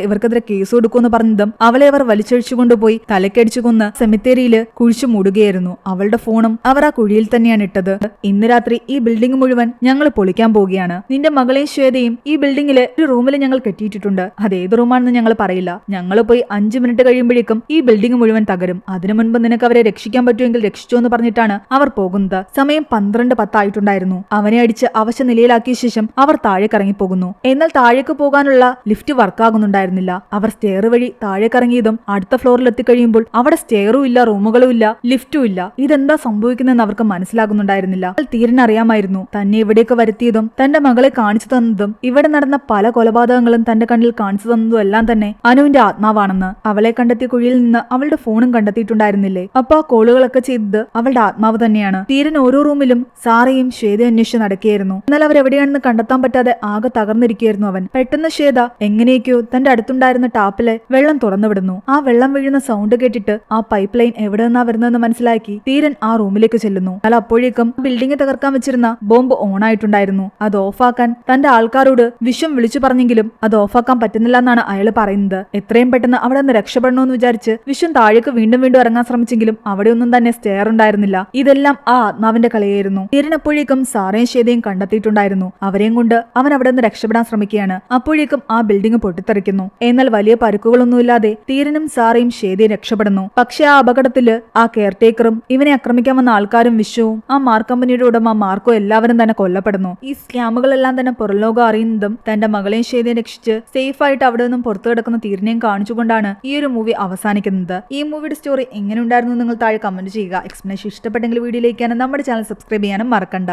ഇവർക്കെതിരെ കേസ് കൊടുക്കുമെന്ന് പറഞ്ഞതും അവളെ അവർ വലിച്ചഴിച്ചു കൊണ്ടുപോയി തലക്കടിച്ചു കൊന്ന് സെമിത്തേരിയില് കുഴിച്ചു മൂടുകയായിരുന്നു. അവളുടെ ഫോണും അവർ ആ കുഴിയിൽ തന്നെയാണ് ഇട്ടത്. ഇന്ന് രാത്രി ഈ ബിൽഡിംഗ് മുഴുവൻ ഞങ്ങൾ പൊളിക്കാൻ പോവുകയാണ്. നിന്റെ മകളെയും ശ്വേതയും ഈ ബിൽഡിംഗിലെ ഒരു റൂമിൽ ഞങ്ങൾ കെട്ടിയിട്ടുണ്ട്. അത് ഏത് റൂമാണെന്ന് ഞങ്ങൾ പറയില്ല. ഞങ്ങൾ പോയി 5 മിനിറ്റ് കഴിയുമ്പോഴേക്കും ഈ ബിൽഡിംഗ് മുഴുവൻ തകരും. അതിനു മുൻപ് നിനക്ക് അവരെ രക്ഷിക്കാൻ പറ്റുമെങ്കിൽ രക്ഷിച്ചോ എന്ന് പറഞ്ഞിട്ടാണ് അവർ പോകുന്നത്. സമയം 12:10 ആയിട്ടുണ്ടായിരുന്നു. അവനെ അടിച്ച് അവശ നിലയിലാക്കിയ ശേഷം അവർ താഴേക്ക് ഇറങ്ങിപ്പോകുന്നു. എന്നാൽ താഴേക്ക് പോകാനുള്ള ലിഫ്റ്റ് വർക്കാകുന്നുണ്ടായിരുന്നില്ല. അവർ സ്റ്റെയർ വഴി താഴേക്ക് ഇറങ്ങിയതും അടുത്ത ഫ്ലോറിൽ എത്തിക്കഴിയുമ്പോൾ അവിടെ സ്റ്റെയറും ഇല്ല, റൂമുകളും ഇല്ല, ലിഫ്റ്റും ഇല്ല. ഇതെന്താ സംഭവിക്കുന്നതെന്ന് അവർക്ക് മനസ്സിലാകുന്നുണ്ടായിരുന്നില്ല. തീരൻ അറിയാമായിരുന്നു തന്നെ ഇവിടേക്ക് വരുത്തിയതും തന്റെ മകളെ കാണിച്ചു തന്നതും ഇവിടെ നടന്ന പല കൊലപാതകങ്ങളും തന്റെ കണ്ണിൽ കാണിച്ചു തന്നതും എല്ലാം തന്നെ അനുവിന്റെ ആത്മാവാണെന്ന്. അവളെ കണ്ടെത്തിയ കുഴിയിൽ നിന്ന് അവളുടെ ഫോണും കണ്ടെത്തിയിട്ടുണ്ടായിരുന്നില്ലേ? അപ്പൊ ആ കോളുകളൊക്കെ ചെയ്തത് അവളുടെ ആത്മാവ് തന്നെയാണ്. തീരൻ ഓരോ റൂമിലും സാറയും ശ്വേത അന്വേഷിച്ച് നടക്കുകയായിരുന്നു. എന്നാൽ അവരെവിടെയാണെന്ന് കണ്ടെത്താൻ പറ്റാതെ ആകെ തകർന്നിരിക്കുകയായിരുന്നു അവൻ. പെട്ടെന്ന് ശ്വേത എങ്ങനെയൊക്കെയോ തന്റെ അടുത്തുണ്ടായിരുന്ന ടാപ്പിലെ വെള്ളം തുറന്നുവിടുന്നു. ആ വെള്ളം വീഴുന്ന സൗണ്ട് കേട്ടിട്ട് ആ പൈപ്പ് ലൈൻ എവിടെ നിന്നാ വരുന്നതെന്ന് മനസ്സിലാക്കി തീരൻ ആ റൂമിലേക്ക് ചെല്ലുന്നു. എന്നാൽ അപ്പോഴേക്കും ബിൽഡിംഗ് തകർക്കാൻ വെച്ചിരുന്ന ബോംബ് ഓൺ ആയിട്ടുണ്ടായിരുന്നു. അത് ഓഫാക്കാൻ തന്റെ ആൾക്കാരോട് വിശ്വം വിളിച്ചു പറഞ്ഞെങ്കിലും അത് ഓഫാക്കാൻ പറ്റുന്നില്ല എന്നാണ് അയാൾ പറയുന്നത്. എത്രയും പെട്ടെന്ന് അവിടെ നിന്ന് രക്ഷപ്പെടണമെന്ന് വിചാരിച്ച് വിശ്വം താഴേക്ക് വീണ്ടും വീണ്ടും ഇറങ്ങാൻ ശ്രമിച്ചെങ്കിലും അവിടെയൊന്നും തന്നെ സ്റ്റെയർ ഉണ്ടായിരുന്നില്ല. ഇതെല്ലാം ആ ആത്മാവിന്റെ കളിയായിരുന്നു. തീരൻ അപ്പോഴേക്കും സാറേയും ശ്വേതയും കണ്ടെത്തിയിട്ടുണ്ടായിരുന്നു. അവരെയും കൊണ്ട് അവൻ അവിടെ നിന്ന് രക്ഷപ്പെടാൻ ശ്രമിക്കുകയാണ്. അപ്പോഴേക്കും ആ ബിൽഡിംഗ് പൊട്ടിത്തെറിക്കുന്നു. എന്നാൽ വലിയ പരുക്കുകളൊന്നുമില്ലാതെ തീരനും സാറയും ശ്വേതയും രക്ഷപ്പെടുന്നു. പക്ഷെ ആ അപകടത്തില് ആ കെയർടേക്കറും ഇവനെ ആക്രമിക്കാൻ വന്ന ആൾക്കാരും വിശ്വവും ആ മാർക്ക് കമ്പനിയുടെ ഉടമ മാർക്കോ എല്ലാവരും തന്നെ കൊല്ലപ്പെടുന്നു. ഈ സ്കാമുകളെല്ലാം തന്നെ പുറലോകം അറിയുന്നതും തന്റെ മകളെയും ശ്വേതയും രക്ഷിച്ച് സേഫ് ആയിട്ട് അവിടെ നിന്നും പുറത്തു കിടക്കുന്ന തീരനെയും കാണിച്ചുകൊണ്ടാണ് ഈ ഒരു മൂവി അവസാനിക്കുന്നത്. ഈ മൂവിയുടെ സ്റ്റോറി എങ്ങനെ ഉണ്ടായിരുന്നു നിങ്ങൾ താഴെ കമന്റ് ചെയ്യുക. എക്സ്പ്ലനേഷൻ ഇഷ്ടപ്പെട്ടെങ്കിൽ വീഡിയോയിലേക്കാണ് നമ്മുടെ ചാനൽ സബ്സ്ക്രൈബ് ചെയ്യാനും മറക്കണ്ട.